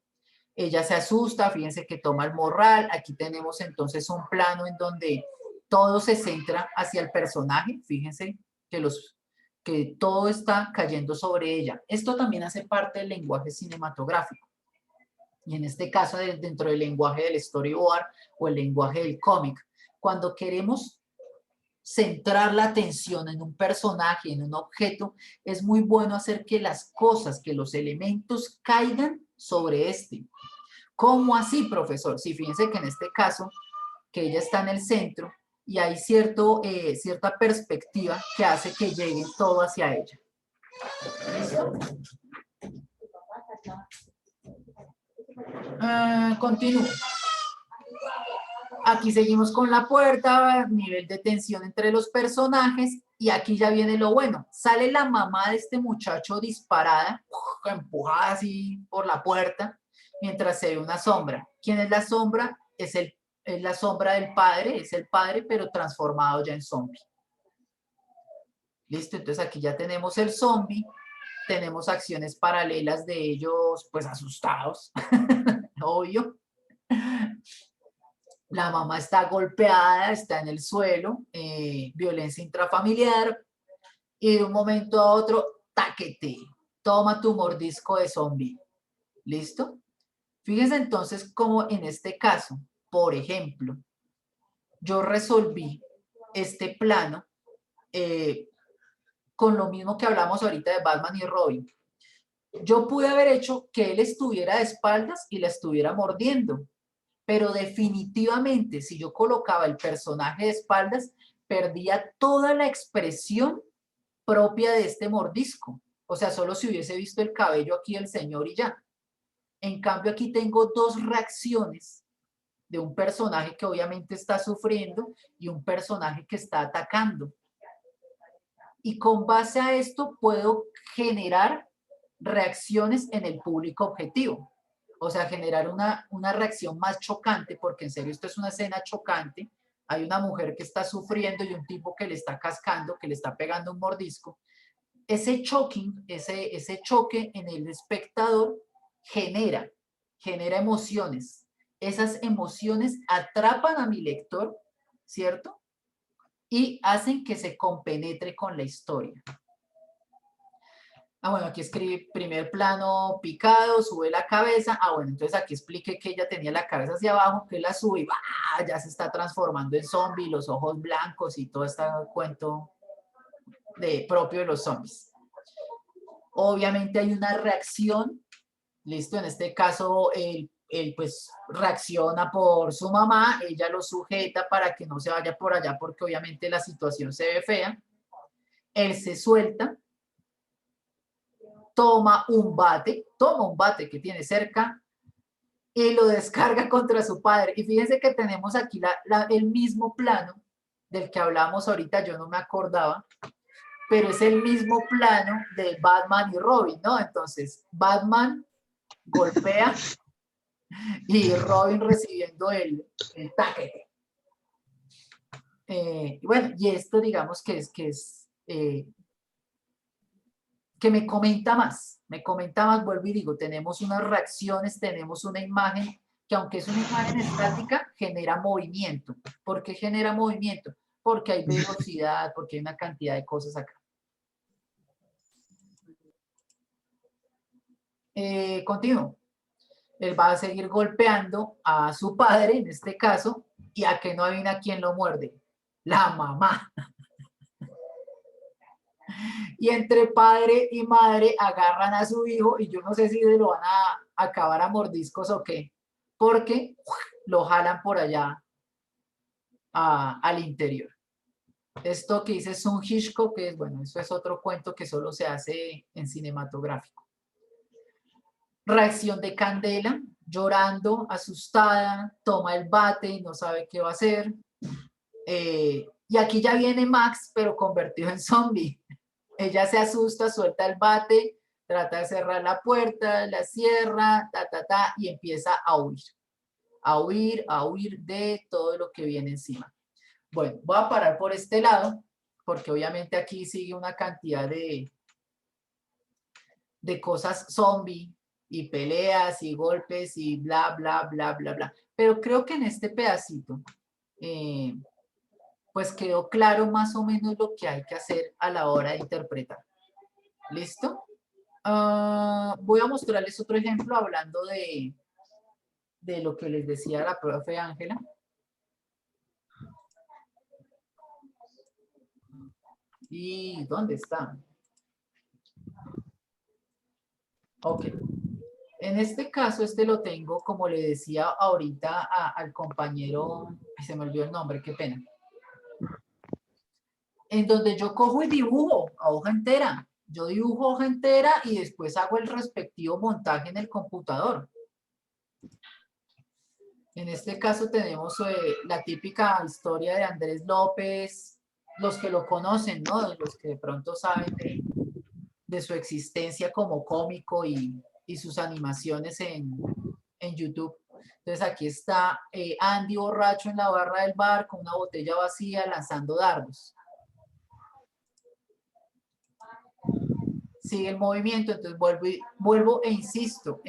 Ella se asusta, fíjense que toma el morral. Aquí tenemos entonces un plano en donde todo se centra hacia el personaje. Fíjense que todo está cayendo sobre ella. Esto también hace parte del lenguaje cinematográfico. Y en este caso, dentro del lenguaje del storyboard o el lenguaje del cómic, cuando queremos centrar la atención en un personaje, en un objeto, es muy bueno hacer que las cosas, que los elementos caigan sobre este. ¿Cómo así, profesor? Sí, fíjense que en este caso, que ella está en el centro y hay cierta perspectiva que hace que llegue todo hacia ella. ¿Listo? Continúo. Aquí seguimos con la puerta, nivel de tensión entre los personajes y aquí ya viene lo bueno. Sale la mamá de este muchacho disparada, empujada así por la puerta, mientras se ve una sombra. ¿Quién es la sombra? Es la sombra del padre, es el padre, pero transformado ya en zombie. Listo, entonces aquí ya tenemos el zombie, tenemos acciones paralelas de ellos, pues asustados, obvio. La mamá está golpeada, está en el suelo, violencia intrafamiliar, y de un momento a otro, taquete, toma tu mordisco de zombie. ¿Listo? Fíjense entonces cómo en este caso, por ejemplo, yo resolví este plano con lo mismo que hablamos ahorita de Batman y Robin. Yo pude haber hecho que él estuviera de espaldas y la estuviera mordiendo, pero definitivamente si yo colocaba el personaje de espaldas, perdía toda la expresión propia de este mordisco. O sea, solo si hubiese visto el cabello aquí del señor y ya. En cambio, aquí tengo dos reacciones de un personaje que obviamente está sufriendo y un personaje que está atacando. Y con base a esto puedo generar reacciones en el público objetivo. O sea, generar una reacción más chocante, porque en serio esto es una escena chocante. Hay una mujer que está sufriendo y un tipo que le está cascando, que le está pegando un mordisco. Ese choking, ese choque en el espectador genera emociones. Esas emociones atrapan a mi lector, ¿cierto? Y hacen que se compenetre con la historia. Ah, bueno, aquí escribe primer plano picado, sube la cabeza. Ah, bueno, entonces aquí expliqué que ella tenía la cabeza hacia abajo, que la sube y ¡bah! Ya se está transformando en zombie, los ojos blancos y todo este cuento propio de los zombies. Obviamente hay una reacción, listo, en este caso él pues reacciona por su mamá, ella lo sujeta para que no se vaya por allá porque obviamente la situación se ve fea. Él se suelta, toma un bate que tiene cerca y lo descarga contra su padre. Y fíjense que tenemos aquí el mismo plano del que hablamos ahorita, yo no me acordaba, pero es el mismo plano de Batman y Robin, ¿no? Entonces, Batman golpea y Robin recibiendo el taquete. Y bueno, y esto digamos que me comenta más, vuelvo y digo, tenemos unas reacciones, tenemos una imagen que aunque es una imagen estática, genera movimiento. ¿Por qué genera movimiento? Porque hay velocidad, porque hay una cantidad de cosas acá. Continúo. Él va a seguir golpeando a su padre, en este caso, y a que no adivina quién lo muerde. La mamá. Y entre padre y madre agarran a su hijo y yo no sé si se lo van a acabar a mordiscos o qué, porque lo jalan por allá al interior. Esto que dice Sun Hitchcock, que es, bueno, eso es otro cuento que solo se hace en cinematográfico. Reacción de Candela, llorando, asustada, toma el bate y no sabe qué va a hacer. Y aquí ya viene Max, pero convertido en zombie. Ella se asusta, suelta el bate, trata de cerrar la puerta, la cierra, y empieza a huir. A huir de todo lo que viene encima. Bueno, voy a parar por este lado, porque obviamente aquí sigue una cantidad de cosas zombie, y peleas, y golpes, y bla, bla, bla, bla, bla. Pero creo que en este pedacito, pues quedó claro más o menos lo que hay que hacer a la hora de interpretar. ¿Listo? Voy a mostrarles otro ejemplo hablando de lo que les decía la profe Ángela. ¿Y dónde está? Ok. En este caso, este lo tengo, como le decía ahorita al compañero, se me olvidó el nombre, qué pena. En donde yo cojo y dibujo a hoja entera. Yo dibujo hoja entera y después hago el respectivo montaje en el computador. En este caso tenemos la típica historia de Andrés López, los que lo conocen, ¿no? Los que de pronto saben de su existencia como cómico y sus animaciones en YouTube. Entonces aquí está Andy borracho en la barra del bar con una botella vacía lanzando dardos. Sigue el movimiento, entonces vuelvo e insisto,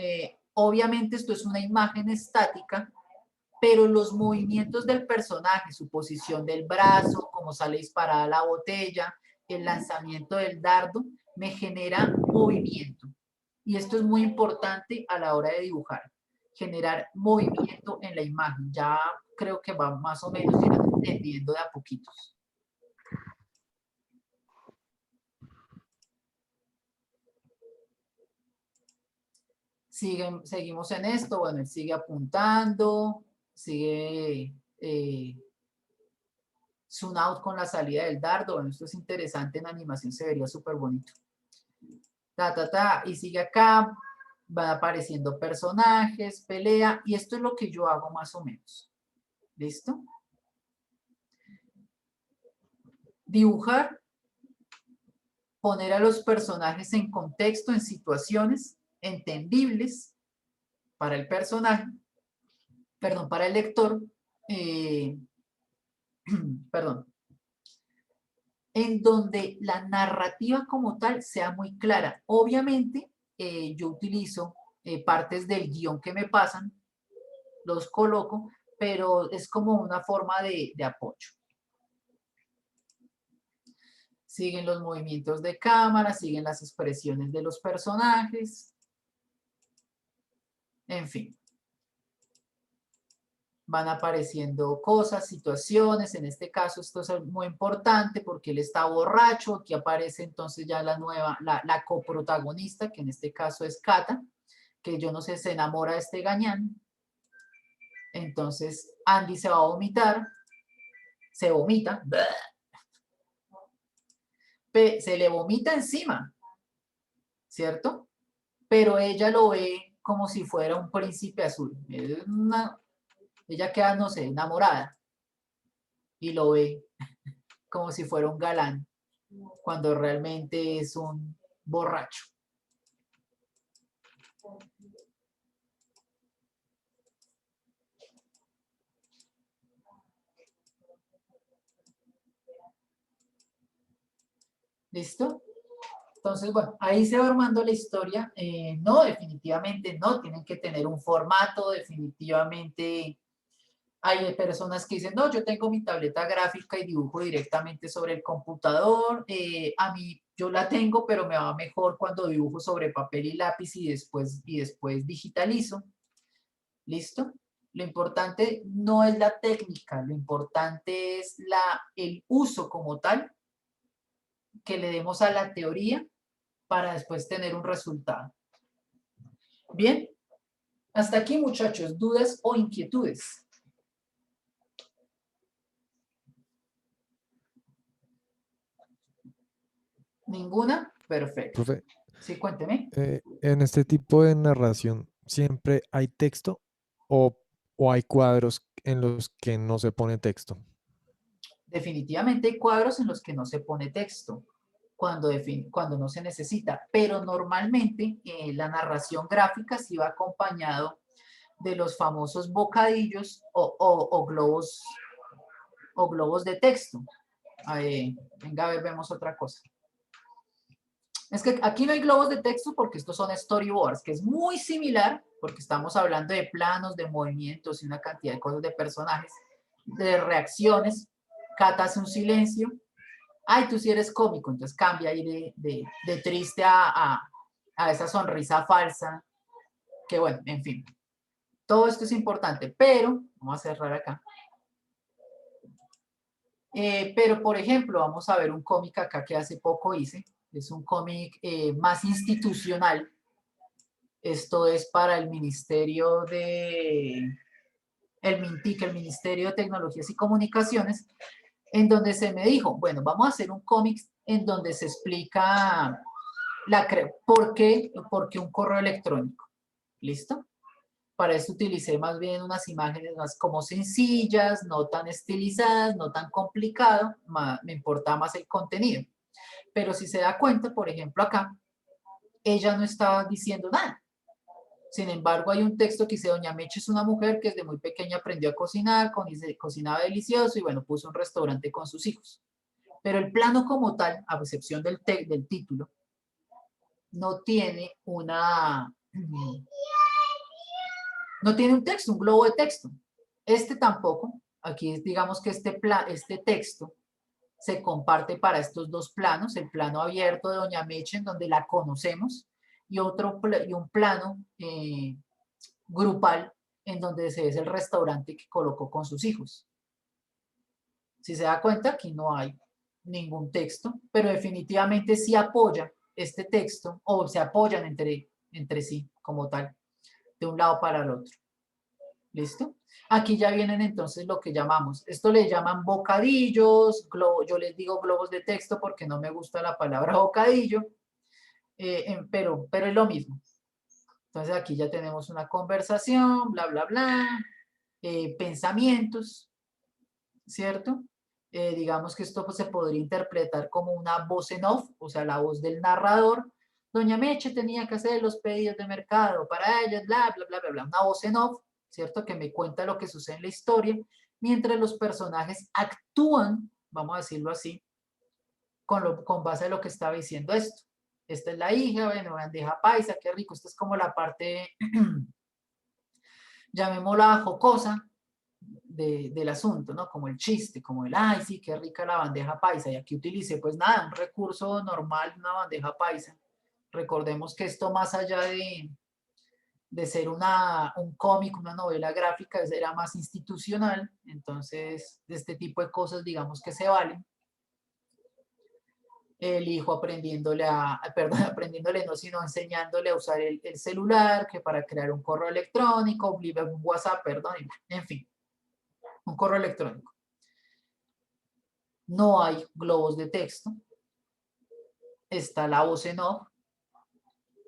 obviamente esto es una imagen estática, pero los movimientos del personaje, su posición del brazo, cómo sale disparada la botella, el lanzamiento del dardo, me genera movimiento. Y esto es muy importante a la hora de dibujar, generar movimiento en la imagen. Ya creo que va más o menos entendiendo de a poquitos. Seguimos en esto, bueno, él sigue apuntando, sigue zoom out con la salida del dardo. Bueno, esto es interesante, en animación se vería súper bonito. Y sigue acá, van apareciendo personajes, pelea, y esto es lo que yo hago más o menos. ¿Listo? Dibujar, poner a los personajes en contexto, en situaciones entendibles para el personaje, perdón, para el lector, perdón, en donde la narrativa como tal sea muy clara. Obviamente, yo utilizo partes del guión que me pasan, los coloco, pero es como una forma de apoyo. Siguen los movimientos de cámara, siguen las expresiones de los personajes, en fin. Van apareciendo cosas, situaciones, en este caso esto es muy importante porque él está borracho, aquí aparece entonces ya la nueva, la coprotagonista, que en este caso es Cata, que yo no sé, se enamora de este gañán. Entonces Andy se va a vomitar, se vomita, se le vomita encima, ¿cierto? Pero ella lo ve como si fuera un príncipe azul. Ella queda, no sé, enamorada y lo ve como si fuera un galán, cuando realmente es un borracho. ¿Listo? Entonces, bueno, ahí se va armando la historia. No, definitivamente no, tienen que tener un formato, definitivamente hay personas que dicen, no, yo tengo mi tableta gráfica y dibujo directamente sobre el computador. A mí, yo la tengo, pero me va mejor cuando dibujo sobre papel y lápiz y después digitalizo. ¿Listo? Lo importante no es la técnica, lo importante es el uso como tal que le demos a la teoría para después tener un resultado. Bien, hasta aquí, muchachos, ¿dudas o inquietudes? ¿Ninguna? Perfecto. Profe, Sí, cuénteme. en este tipo de narración, ¿siempre hay texto o hay cuadros en los que no se pone texto? Definitivamente hay cuadros en los que no se pone texto cuando no se necesita, pero normalmente la narración gráfica sí va acompañado de los famosos bocadillos o globos de texto. Venga, a ver, vemos otra cosa. Es que aquí no hay globos de texto porque estos son storyboards, que es muy similar porque estamos hablando de planos, de movimientos y una cantidad de cosas de personajes, de reacciones. Cata hace un silencio. Ay, tú sí eres cómico, entonces cambia ahí de triste a esa sonrisa falsa. Que bueno, en fin. Todo esto es importante, pero vamos a cerrar acá. Pero, por ejemplo, vamos a ver un cómic acá que hace poco hice. Es un cómic más institucional. Esto es para el Ministerio el MINTIC, el Ministerio de Tecnologías y Comunicaciones, en donde se me dijo, bueno, vamos a hacer un cómic en donde se explica por qué un correo electrónico. ¿Listo? Para esto utilicé más bien unas imágenes más como sencillas, no tan estilizadas, no tan complicado, me importaba más el contenido. Pero si se da cuenta, por ejemplo acá, ella no estaba diciendo nada. Sin embargo, hay un texto que dice, Doña Meche es una mujer que desde muy pequeña aprendió a cocinar, cocinaba delicioso y bueno, puso un restaurante con sus hijos. Pero el plano como tal, a excepción del título, no tiene no tiene un texto, un globo de texto. Este tampoco. Aquí digamos que este texto se comparte para estos dos planos, el plano abierto de Doña Meche, en donde la conocemos, y un plano grupal, en donde se ve el restaurante que colocó con sus hijos. Si se da cuenta, aquí no hay ningún texto, pero definitivamente sí apoya este texto, o se apoyan entre sí, como tal, de un lado para el otro. ¿Listo? Aquí ya vienen entonces lo que llamamos, esto le llaman bocadillos, yo les digo globos de texto porque no me gusta la palabra bocadillo, pero es lo mismo. Entonces aquí ya tenemos una conversación, bla, bla, bla, pensamientos, ¿cierto? Digamos que esto pues, se podría interpretar como una voz en off, o sea, la voz del narrador. Doña Meche tenía que hacer los pedidos de mercado para ella, bla, bla, bla, bla, bla, una voz en off, ¿cierto? Que me cuenta lo que sucede en la historia, mientras los personajes actúan, vamos a decirlo así, con base a lo que estaba diciendo esto. Esta es la hija, bueno, bandeja paisa, qué rico, esta es como la parte, llamémosla jocosa, del asunto, ¿no? Como el chiste, como el, ay, sí, qué rica la bandeja paisa. Y aquí utilicé, pues nada, un recurso normal, una bandeja paisa. Recordemos que esto más allá de ser un cómic, una novela gráfica, era más institucional. Entonces, de este tipo de cosas, digamos que se valen. El hijo aprendiéndole aprendiéndole no, sino enseñándole a usar el celular, que para crear un correo electrónico, un WhatsApp, perdón, en fin. Un correo electrónico. No hay globos de texto. Está la voz en off.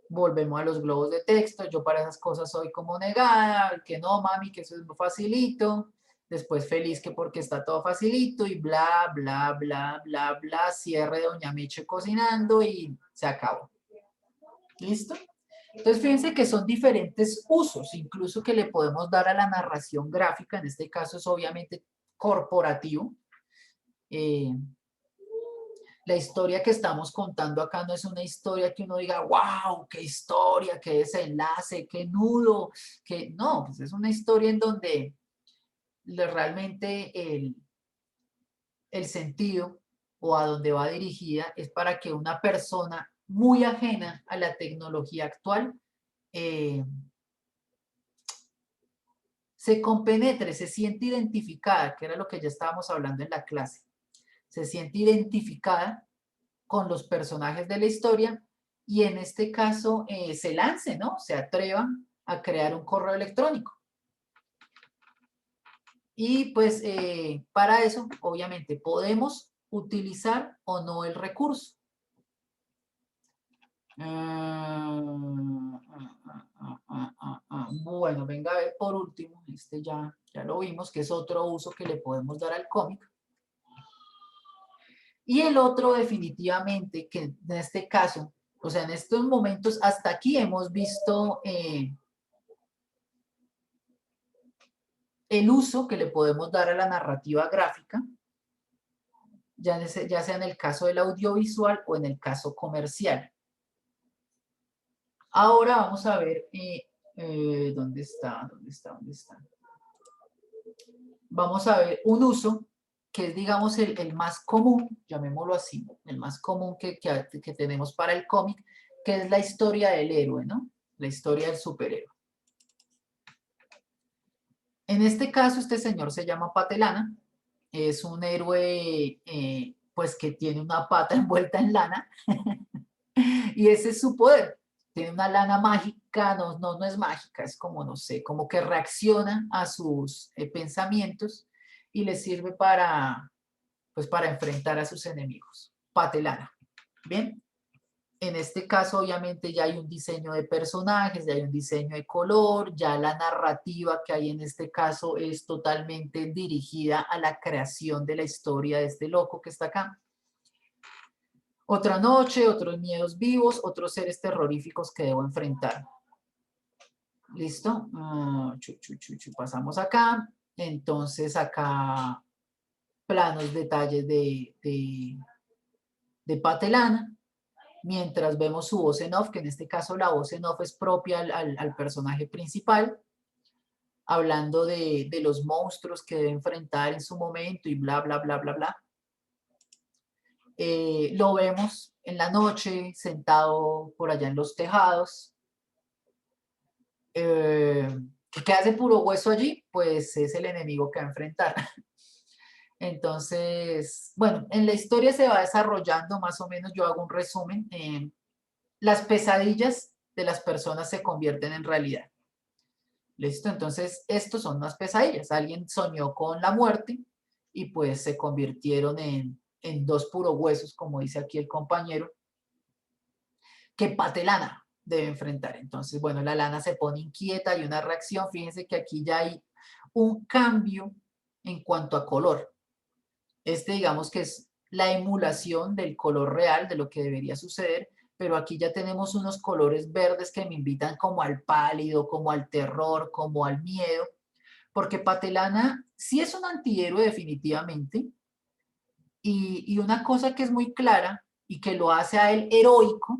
Volvemos a los globos de texto. Yo para esas cosas soy como negada, que no, mami, que eso es muy facilito. Después feliz que porque está todo facilito y bla, bla, bla, bla, bla. Cierre de Doña Meche cocinando y se acabó. ¿Listo? Entonces fíjense que son diferentes usos, incluso que le podemos dar a la narración gráfica. En este caso es obviamente corporativo. La historia que estamos contando acá no es una historia que uno diga, wow, qué historia, qué desenlace, qué nudo, que no, pues es una historia en donde realmente el sentido o a donde va dirigida es para que una persona muy ajena a la tecnología actual se compenetre, se siente identificada, que era lo que ya estábamos hablando en la clase, se siente identificada con los personajes de la historia y en este caso se lance, ¿no? Se atrevan a crear un correo electrónico. Y pues para eso, obviamente, podemos utilizar o no el recurso. Bueno, venga a ver por último, este ya lo vimos, que es otro uso que le podemos dar al cómic. Y el otro definitivamente, que en este caso, o sea, en estos momentos, hasta aquí hemos visto el uso que le podemos dar a la narrativa gráfica, ya sea en el caso del audiovisual o en el caso comercial. Ahora vamos a ver, ¿dónde está? Vamos a ver un uso que es, digamos, el más común, llamémoslo así, el más común que tenemos para el cómic, que es la historia del héroe, ¿no? La historia del superhéroe. En este caso, este señor se llama Patelana, es un héroe, pues, que tiene una pata envuelta en lana, y ese es su poder. Tiene una lana mágica, no es mágica, es como, no sé, como que reacciona a sus pensamientos y le sirve para, pues, para enfrentar a sus enemigos. Patelana. Bien. En este caso, obviamente, ya hay un diseño de personajes, ya hay un diseño de color, ya la narrativa que hay en este caso es totalmente dirigida a la creación de la historia de este loco que está acá. Otra noche, otros miedos vivos, otros seres terroríficos que debo enfrentar. ¿Listo? Pasamos acá. Entonces acá planos, detalles de Patelana. Mientras vemos su voz en off, que en este caso la voz en off es propia al personaje principal, hablando de los monstruos que debe enfrentar en su momento y bla, bla, bla, bla, bla. Lo vemos en la noche, sentado por allá en los tejados. ¿Qué hace puro hueso allí? Pues es el enemigo que va a enfrentar. Entonces, bueno, en la historia se va desarrollando más o menos, yo hago un resumen. Las pesadillas de las personas se convierten en realidad. ¿Listo? Entonces, estos son unas pesadillas. Alguien soñó con la muerte y pues se convirtieron en dos puros huesos, como dice aquí el compañero, que Patelana debe enfrentar. Entonces, bueno, la lana se pone inquieta y una reacción. Fíjense que aquí ya hay un cambio en cuanto a color. Digamos que es la emulación del color real de lo que debería suceder, pero aquí ya tenemos unos colores verdes que me invitan como al pálido, como al terror, como al miedo, porque Patelana sí es un antihéroe definitivamente, y una cosa que es muy clara y que lo hace a él heroico,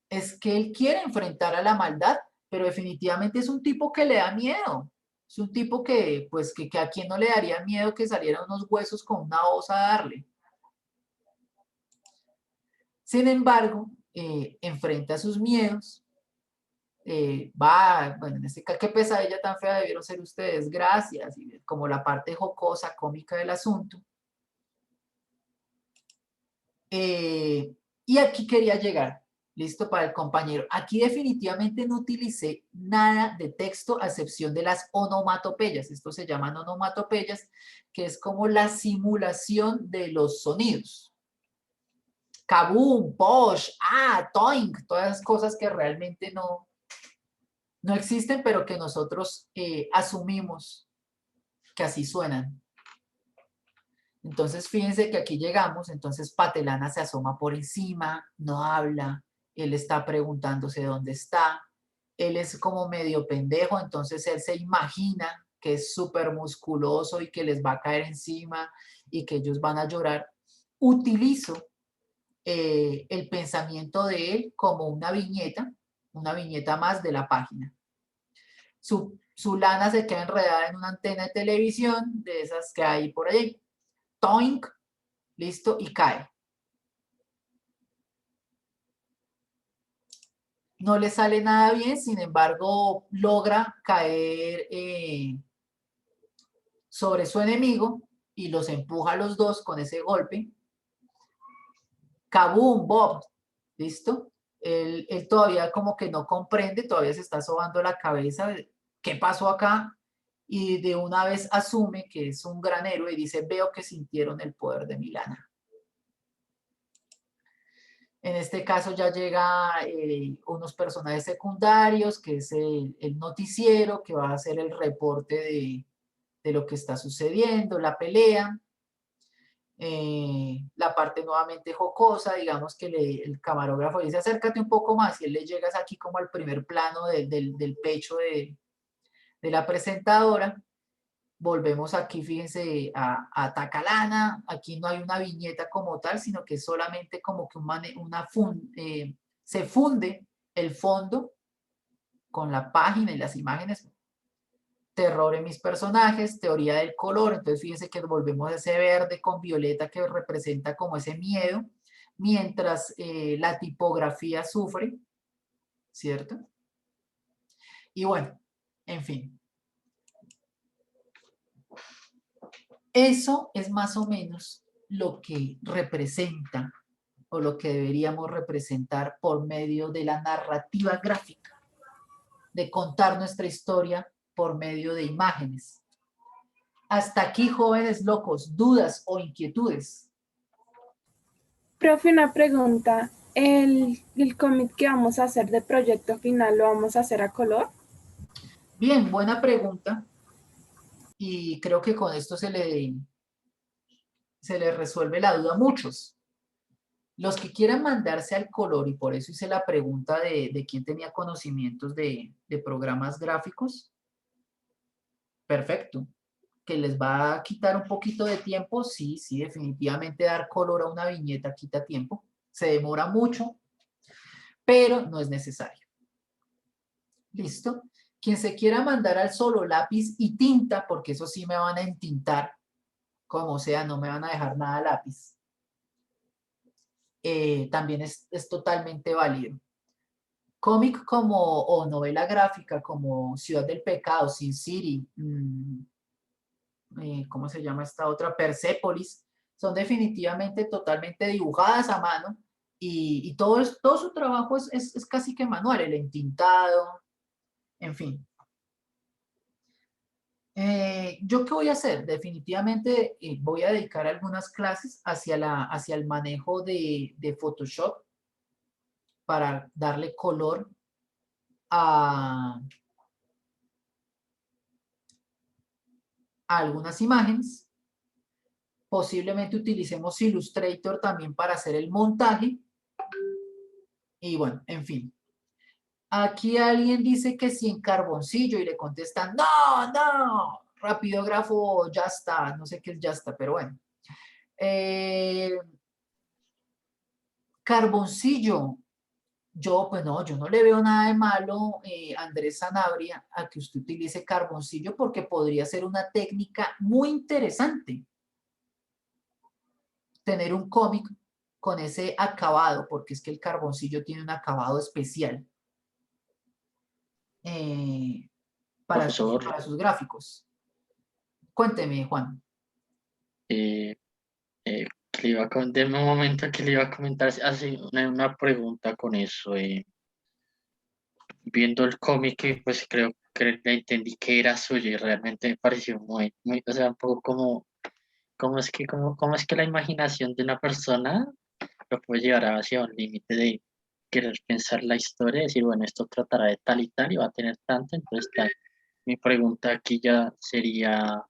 es que él quiere enfrentar a la maldad, pero definitivamente es un tipo que le da miedo. Es un tipo que, pues, que a quien no le daría miedo que salieran unos huesos con una hoz a darle. Sin embargo, enfrenta sus miedos, bueno, en este caso, qué pesadilla tan fea debieron ser ustedes, gracias, y como la parte jocosa, cómica del asunto. Y aquí quería llegar, listo para el compañero. Aquí definitivamente no utilicé nada de texto a excepción de las onomatopeyas. Esto se llaman onomatopeyas, que es como la simulación de los sonidos. Kaboom, posh, toink, todas esas cosas que realmente no existen, pero que nosotros asumimos que así suenan. Entonces, fíjense que aquí llegamos, entonces Patelana se asoma por encima, no habla, él está preguntándose dónde está, él es como medio pendejo, entonces él se imagina que es súper musculoso y que les va a caer encima y que ellos van a llorar. Utilizo el pensamiento de él como una viñeta más de la página. Su lana se queda enredada en una antena de televisión, de esas que hay por ahí. Toink, listo, y cae. No le sale nada bien, sin embargo, logra caer sobre su enemigo y los empuja a los dos con ese golpe. Kaboom, Bob, ¿listo? Él todavía como que no comprende, todavía se está sobando la cabeza. ¿Qué pasó acá? Y de una vez asume que es un gran héroe y dice, veo que sintieron el poder de mi lana. En este caso ya llega unos personajes secundarios, que es el noticiero, que va a hacer el reporte de lo que está sucediendo, la pelea. La parte nuevamente jocosa, digamos que el camarógrafo dice, acércate un poco más, y él le llegas aquí como al primer plano del pecho de la presentadora. Volvemos aquí, fíjense, a Tacalana. Aquí no hay una viñeta como tal, sino que solamente como que se funde el fondo con la página y las imágenes. Terror en mis personajes, teoría del color. Entonces fíjense que volvemos a ese verde con violeta que representa como ese miedo, mientras la tipografía sufre, ¿cierto? Y bueno, en fin. Eso es más o menos lo que representa o lo que deberíamos representar por medio de la narrativa gráfica, de contar nuestra historia por medio de imágenes. Hasta aquí, jóvenes locos, dudas o inquietudes. Profe, una pregunta. ¿El cómic que vamos a hacer de proyecto final lo vamos a hacer a color? Bien, buena pregunta. Y creo que con esto se le resuelve la duda a muchos. Los que quieran mandarse al color, y por eso hice la pregunta de quién tenía conocimientos de programas gráficos, perfecto. Que les va a quitar un poquito de tiempo, sí, definitivamente dar color a una viñeta quita tiempo. Se demora mucho, pero no es necesario. ¿Listo? Quien se quiera mandar al solo lápiz y tinta, porque eso sí me van a entintar, como sea, no me van a dejar nada lápiz. También es totalmente válido. Cómic o novela gráfica como Ciudad del Pecado, Sin City, ¿cómo se llama esta otra? Persepolis, son definitivamente totalmente dibujadas a mano y todo su trabajo es casi que manual, el entintado, en fin. ¿Yo qué voy a hacer? Definitivamente voy a dedicar algunas clases hacia el manejo de Photoshop para darle color a algunas imágenes. Posiblemente utilicemos Illustrator también para hacer el montaje. Y bueno, en fin. Aquí alguien dice que si en carboncillo y le contestan, no, rapidógrafo ya está, no sé qué es ya está, pero bueno. Carboncillo, pues no, yo no le veo nada de malo, Andrés Sanabria, a que usted utilice carboncillo porque podría ser una técnica muy interesante. Tener un cómic con ese acabado, porque es que el carboncillo tiene un acabado especial para sus gráficos. Cuénteme, Juan. Deme un momento que le iba a comentar, hace una pregunta con eso. Viendo el cómic, pues creo que le entendí que era suyo y realmente me pareció muy, o sea, un poco cómo es que la imaginación de una persona lo puede llevar hacia un límite de querer pensar la historia y decir, bueno, esto tratará de tal y tal y va a tener tanto, entonces tal. Mi pregunta aquí ya sería,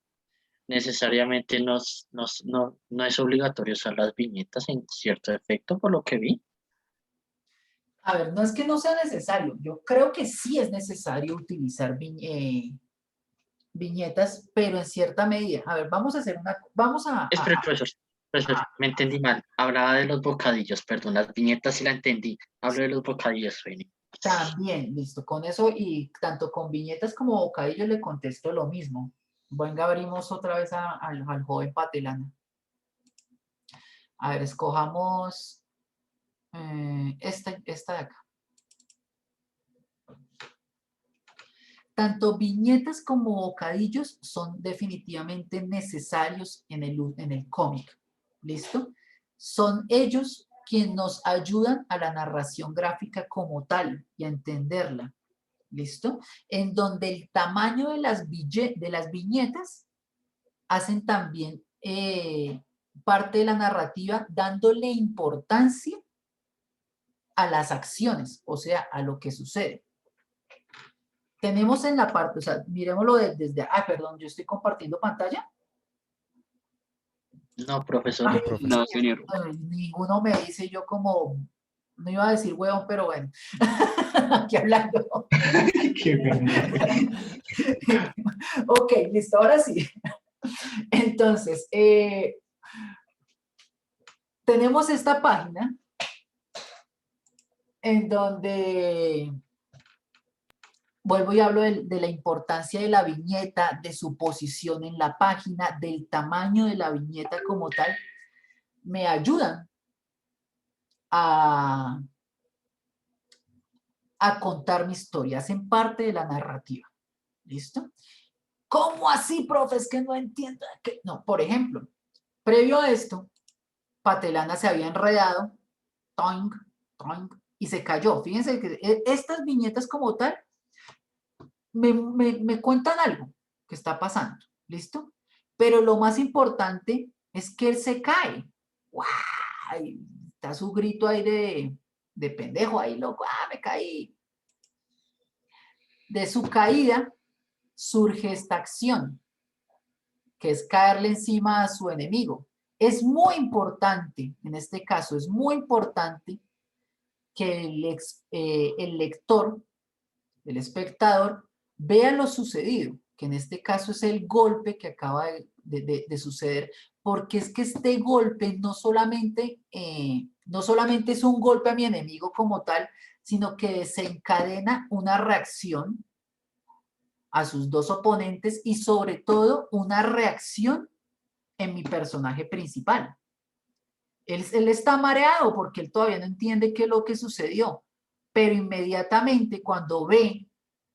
necesariamente no es obligatorio usar las viñetas en cierto efecto, por lo que vi. A ver, no es que no sea necesario, yo creo que sí es necesario utilizar viñetas, pero en cierta medida. A ver, vamos a hacer Espera, profesor. Profesor, me entendí mal. Hablaba de los bocadillos, perdón, las viñetas sí la entendí. Hablo de los bocadillos, Feni. También, listo. Con eso y tanto con viñetas como bocadillos le contesto lo mismo. Venga, abrimos otra vez al joven Patelana. A ver, escojamos esta de acá. Tanto viñetas como bocadillos son definitivamente necesarios en el cómic. ¿Listo? Son ellos quienes nos ayudan a la narración gráfica como tal y a entenderla. ¿Listo? En donde el tamaño de las viñetas hacen también parte de la narrativa, dándole importancia a las acciones, o sea, a lo que sucede. Tenemos en la parte, o sea, miremoslo desde, perdón, yo estoy compartiendo pantalla. No, profesor. Ay, No, señor. ninguno me dice, yo como, no iba a decir huevón, pero bueno, aquí hablando. Qué pena. Ok, listo, ahora sí. Entonces, tenemos esta página en donde vuelvo y hablo de la importancia de la viñeta, de su posición en la página, del tamaño de la viñeta como tal. Me ayudan a contar mi historia, hacen parte de la narrativa. ¿Listo? ¿Cómo así, profe? Es que no entiendo. No, por ejemplo, previo a esto, Patelana se había enredado, toink, toink, y se cayó. Fíjense que estas viñetas como tal me cuentan algo que está pasando. ¿Listo? Pero lo más importante es que él se cae. ¡Guay! Está su grito ahí de pendejo ahí, loco. Me caí. De su caída surge esta acción, que es caerle encima a su enemigo. Es muy importante, en este caso, es muy importante que el lector, el espectador, vea lo sucedido, que en este caso es el golpe que acaba de suceder, porque es que este golpe no solamente es un golpe a mi enemigo como tal, sino que desencadena una reacción a sus dos oponentes y sobre todo una reacción en mi personaje principal. Él está mareado porque él todavía no entiende qué es lo que sucedió, pero inmediatamente cuando ve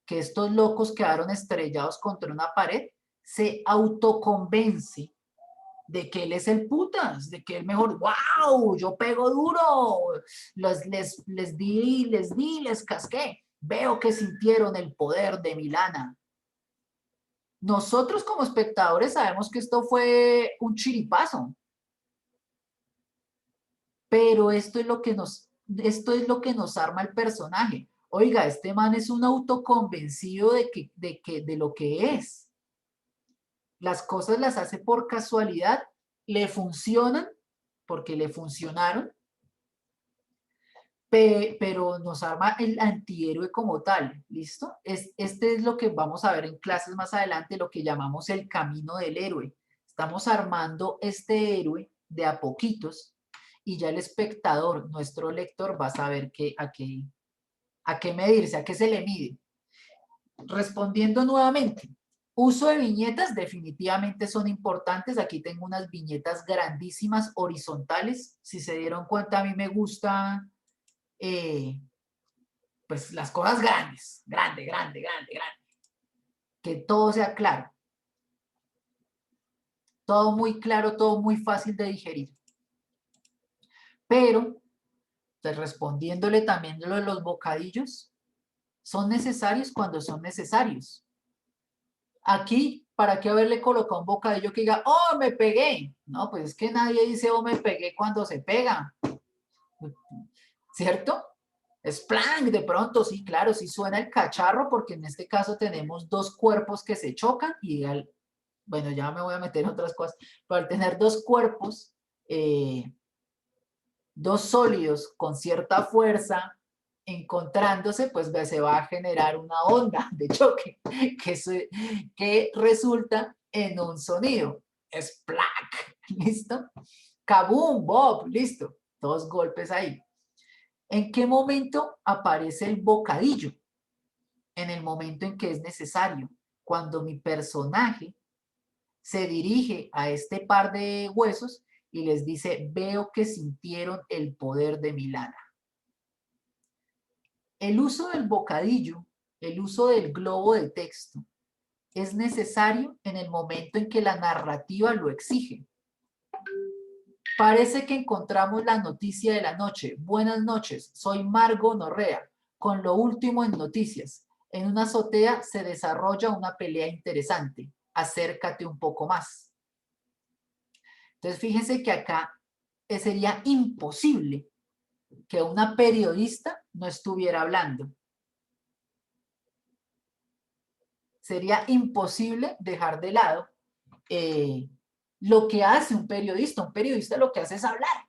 que estos locos quedaron estrellados contra una pared, se autoconvence de que él es el putas, de que él mejor, wow, yo pego duro, les casqué, veo que sintieron el poder de Milana. Nosotros como espectadores sabemos que esto fue un chiripazo, pero esto es lo que nos arma el personaje. Oiga, este man es un autoconvencido de lo que es. Las cosas las hace por casualidad, le funcionan porque le funcionaron, pero nos arma el antihéroe como tal, ¿listo? Este es lo que vamos a ver en clases más adelante, lo que llamamos el camino del héroe. Estamos armando este héroe de a poquitos y ya el espectador, nuestro lector, va a saber a qué medirse, a qué se le mide. Respondiendo nuevamente, uso de viñetas definitivamente son importantes. Aquí tengo unas viñetas grandísimas, horizontales. Si se dieron cuenta, a mí me gusta pues las cosas grandes, grande. Que todo sea claro. Todo muy claro, todo muy fácil de digerir. Pero, pues, respondiéndole también lo de los bocadillos, son necesarios cuando son necesarios. Aquí, ¿para qué haberle colocado un bocadillo que diga, oh, me pegué? No, pues es que nadie dice, oh, me pegué cuando se pega. ¿Cierto? Splank, de pronto, sí, claro, sí suena el cacharro, porque en este caso tenemos dos cuerpos que se chocan y bueno, ya me voy a meter en otras cosas, pero al tener dos cuerpos, dos sólidos con cierta fuerza encontrándose, pues se va a generar una onda de choque que resulta en un sonido. Splack, ¿listo? ¡Kabum! ¡Bob! Listo. 2 golpes ahí. ¿En qué momento aparece el bocadillo? En el momento en que es necesario. Cuando mi personaje se dirige a este par de huesos y les dice, veo que sintieron el poder de mi lana. El uso del bocadillo, el uso del globo de texto, es necesario en el momento en que la narrativa lo exige. Parece que encontramos la noticia de la noche. Buenas noches, soy Margo Norrea, con lo último en noticias. En una azotea se desarrolla una pelea interesante. Acércate un poco más. Entonces, fíjense que acá sería imposible que una periodista no estuviera hablando. Sería imposible dejar de lado lo que hace un periodista. Un periodista lo que hace es hablar.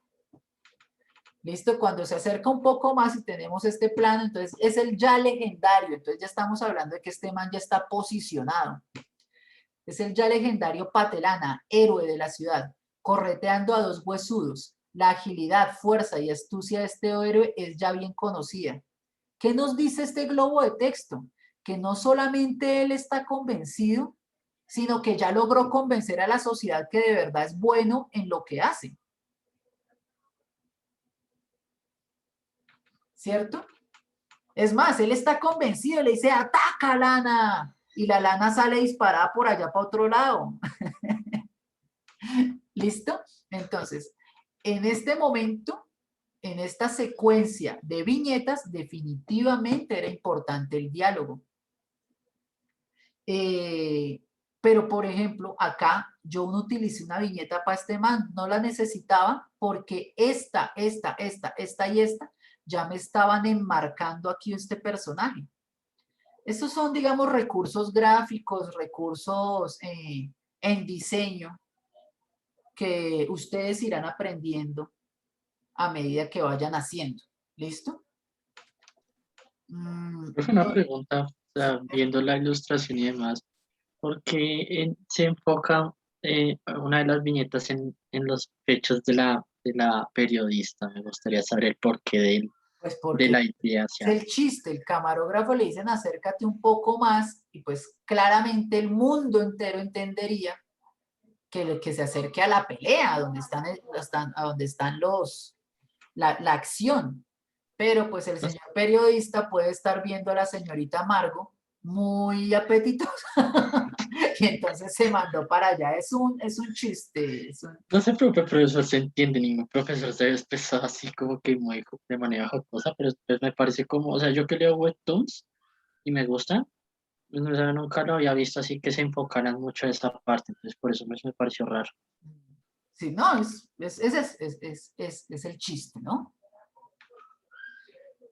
¿Listo? Cuando se acerca un poco más y tenemos este plano, entonces es el ya legendario. Entonces ya estamos hablando de que este man ya está posicionado. Es el ya legendario Patelana, héroe de la ciudad, correteando a 2 huesudos. La agilidad, fuerza y astucia de este héroe es ya bien conocida. ¿Qué nos dice este globo de texto? Que no solamente él está convencido, sino que ya logró convencer a la sociedad que de verdad es bueno en lo que hace. ¿Cierto? Es más, él está convencido, le dice, ¡ataca, lana! Y la lana sale disparada por allá para otro lado. ¿Listo? Entonces, en este momento, en esta secuencia de viñetas, definitivamente era importante el diálogo. Pero, por ejemplo, acá yo no utilicé una viñeta para este man, no la necesitaba porque esta y esta ya me estaban enmarcando aquí este personaje. Estos son, digamos, recursos gráficos, recursos en diseño que ustedes irán aprendiendo a medida que vayan haciendo. ¿Listo? Una pregunta, o sea, viendo la ilustración y demás, ¿por qué se enfoca una de las viñetas en los pechos de la periodista? Me gustaría saber el porqué Pues de porque la idea. es el chiste, el camarógrafo le dicen acércate un poco más y pues claramente el mundo entero entendería que se acerque a la pelea, a donde están la acción. Pero pues el señor periodista puede estar viendo a la señorita Margo muy apetitosa y entonces se mandó para allá. Es un chiste. No se preocupe, profesor, se entiende, ningún profesor se expresa así como que muy de manera jocosa, pero después me parece como, o sea, yo que leo webtoons y me gusta, pues, o sea, nunca lo había visto así que se enfocaran mucho a esa parte, entonces por eso me pareció raro. Sí, no, es el chiste, ¿no?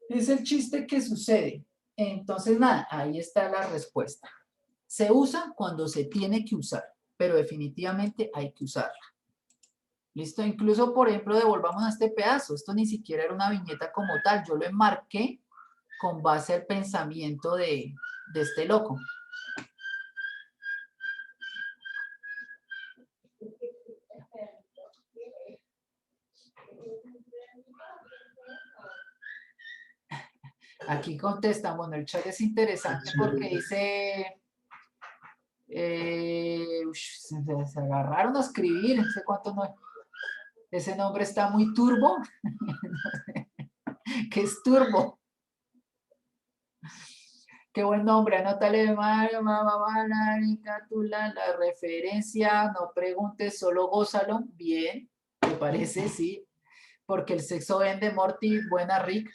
Es el chiste que sucede. Entonces, nada, ahí está la respuesta. Se usa cuando se tiene que usar, pero definitivamente hay que usarla. ¿Listo? Incluso, por ejemplo, devolvamos a este pedazo. Esto ni siquiera era una viñeta como tal. Yo lo enmarqué con base al pensamiento de este loco. Aquí contestan, bueno, el chat es interesante porque dice, se agarraron a escribir, no sé cuánto no, ese nombre está muy turbo, ¿qué es turbo? Qué buen nombre, anótale, la referencia, no preguntes, solo gózalo, bien, ¿te parece? Sí, porque el sexo vende, Morty, buena Rick.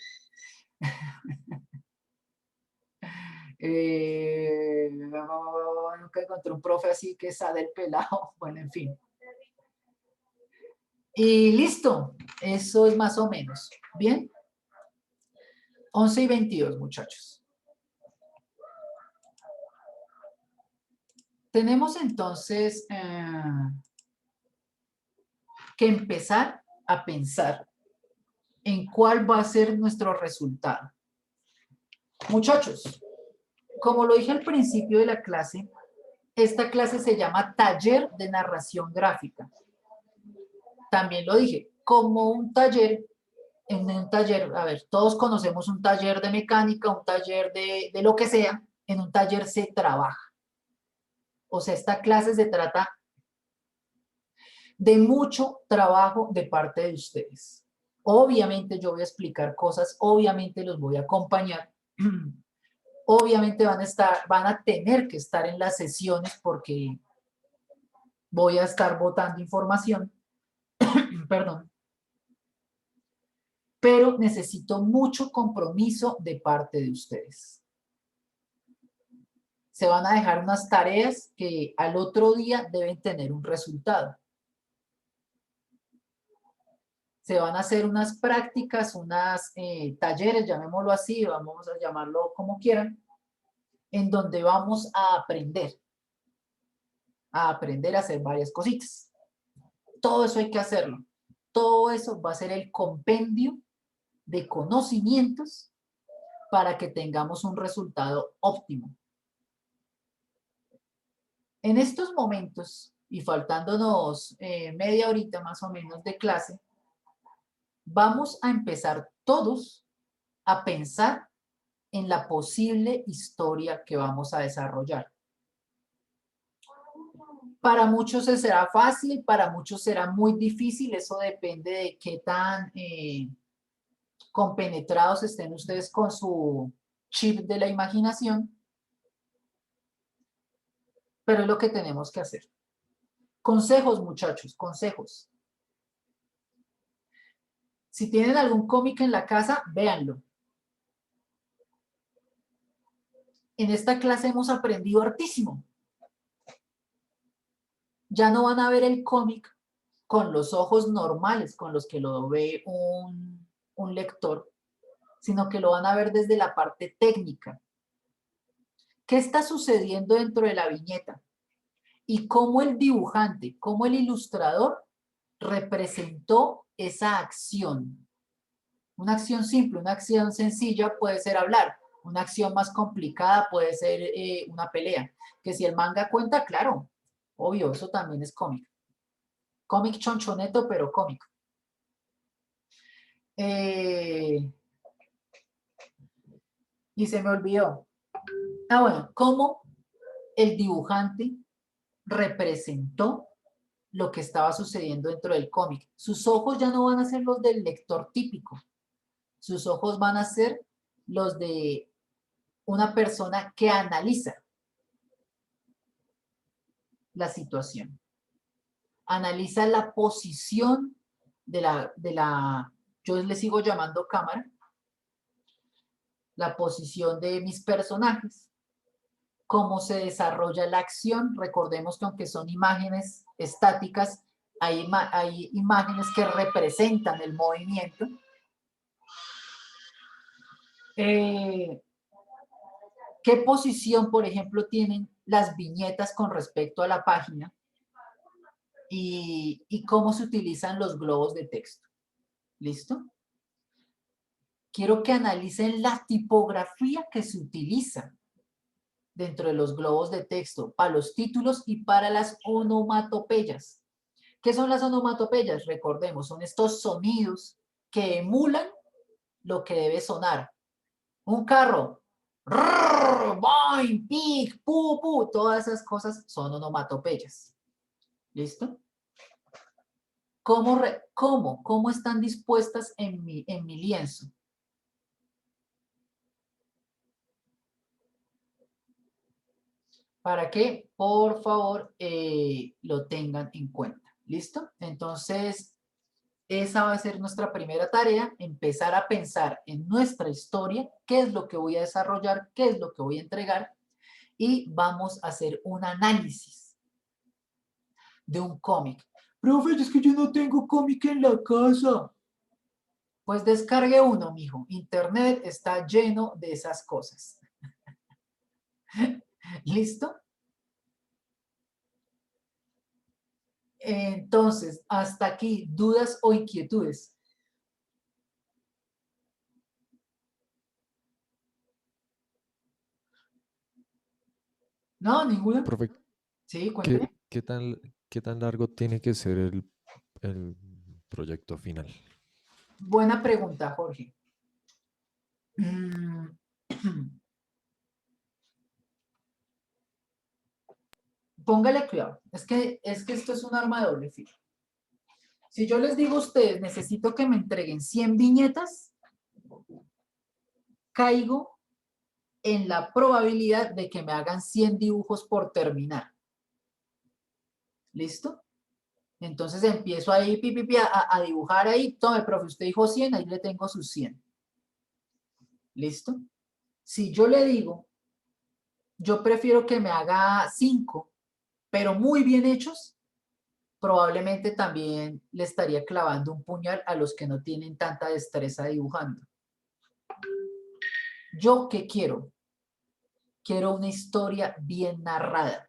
Nunca encontré un profe así que sa del pelado. Bueno, en fin. Y listo. Eso es más o menos. ¿Bien? 11:22, muchachos. Tenemos entonces que empezar a pensar en cuál va a ser nuestro resultado. Muchachos, como lo dije al principio de la clase, esta clase se llama Taller de Narración Gráfica. también lo dije, como un taller, en un taller, a ver, todos conocemos un taller de mecánica, un taller de lo que sea, en un taller se trabaja. O sea, esta clase se trata de mucho trabajo de parte de ustedes. Obviamente yo voy a explicar cosas, obviamente los voy a acompañar, obviamente van a tener que estar en las sesiones porque voy a estar botando información, perdón, pero necesito mucho compromiso de parte de ustedes. Se van a dejar unas tareas que al otro día deben tener un resultado. Se van a hacer unas prácticas, unas talleres, llamémoslo así, vamos a llamarlo como quieran, en donde vamos a aprender a hacer varias cositas. Todo eso hay que hacerlo. Todo eso va a ser el compendio de conocimientos para que tengamos un resultado óptimo. En estos momentos, y faltándonos media horita más o menos de clase, vamos a empezar todos a pensar en la posible historia que vamos a desarrollar. Para muchos será fácil, para muchos será muy difícil, eso depende de qué tan compenetrados estén ustedes con su chip de la imaginación, pero es lo que tenemos que hacer. Consejos, muchachos, consejos. Si tienen algún cómic en la casa, véanlo. En esta clase hemos aprendido hartísimo. Ya no van a ver el cómic con los ojos normales con los que lo ve un lector, sino que lo van a ver desde la parte técnica. ¿Qué está sucediendo dentro de la viñeta? Y cómo el dibujante, cómo el ilustrador representó esa acción. Una acción simple, una acción sencilla puede ser hablar. Una acción más complicada puede ser una pelea. Que si el manga cuenta, claro, obvio, eso también es cómic. Cómic chonchoneto, pero cómic. Y se me olvidó. Ah, bueno, cómo el dibujante representó lo que estaba sucediendo dentro del cómic. Sus ojos ya no van a ser los del lector típico. Sus ojos van a ser los de una persona que analiza la situación. Analiza la posición de la, yo le sigo llamando cámara, la posición de mis personajes, cómo se desarrolla la acción. Recordemos que aunque son imágenes estáticas, hay imágenes que representan el movimiento. ¿Qué posición, por ejemplo, tienen las viñetas con respecto a la página? Y cómo se utilizan los globos de texto. ¿Listo? Quiero que analicen la tipografía que se utiliza dentro de los globos de texto para los títulos y para las onomatopeyas. ¿Qué son las onomatopeyas? Recordemos, son estos sonidos que emulan lo que debe sonar. Un carro, boing, pic, pu, pu, todas esas cosas son onomatopeyas. ¿Listo? ¿Cómo están dispuestas en mi lienzo? Para que, por favor, lo tengan en cuenta. ¿Listo? Entonces, esa va a ser nuestra primera tarea, empezar a pensar en nuestra historia, qué es lo que voy a desarrollar, qué es lo que voy a entregar, y vamos a hacer un análisis de un cómic. Profe, es que yo no tengo cómic en la casa. Pues descargue uno, mijo. Internet está lleno de esas cosas. ¿Listo? Entonces, hasta aquí, ¿dudas o inquietudes? No, ninguna. Profe, Sí, cuénteme. ¿qué tan largo tiene que ser proyecto final? Buena pregunta, Jorge. Mm. Póngale cuidado. Es que esto es un arma de doble filo. Si yo les digo a ustedes, necesito que me entreguen 100 viñetas, caigo en la probabilidad de que me hagan 100 dibujos por terminar. ¿Listo? Entonces empiezo ahí a dibujar ahí. Tome, profe, usted dijo 100, ahí le tengo sus 100. ¿Listo? Si yo le digo, yo prefiero que me haga 5, pero muy bien hechos, probablemente también le estaría clavando un puñal a los que no tienen tanta destreza dibujando. ¿Yo qué quiero? Quiero una historia bien narrada.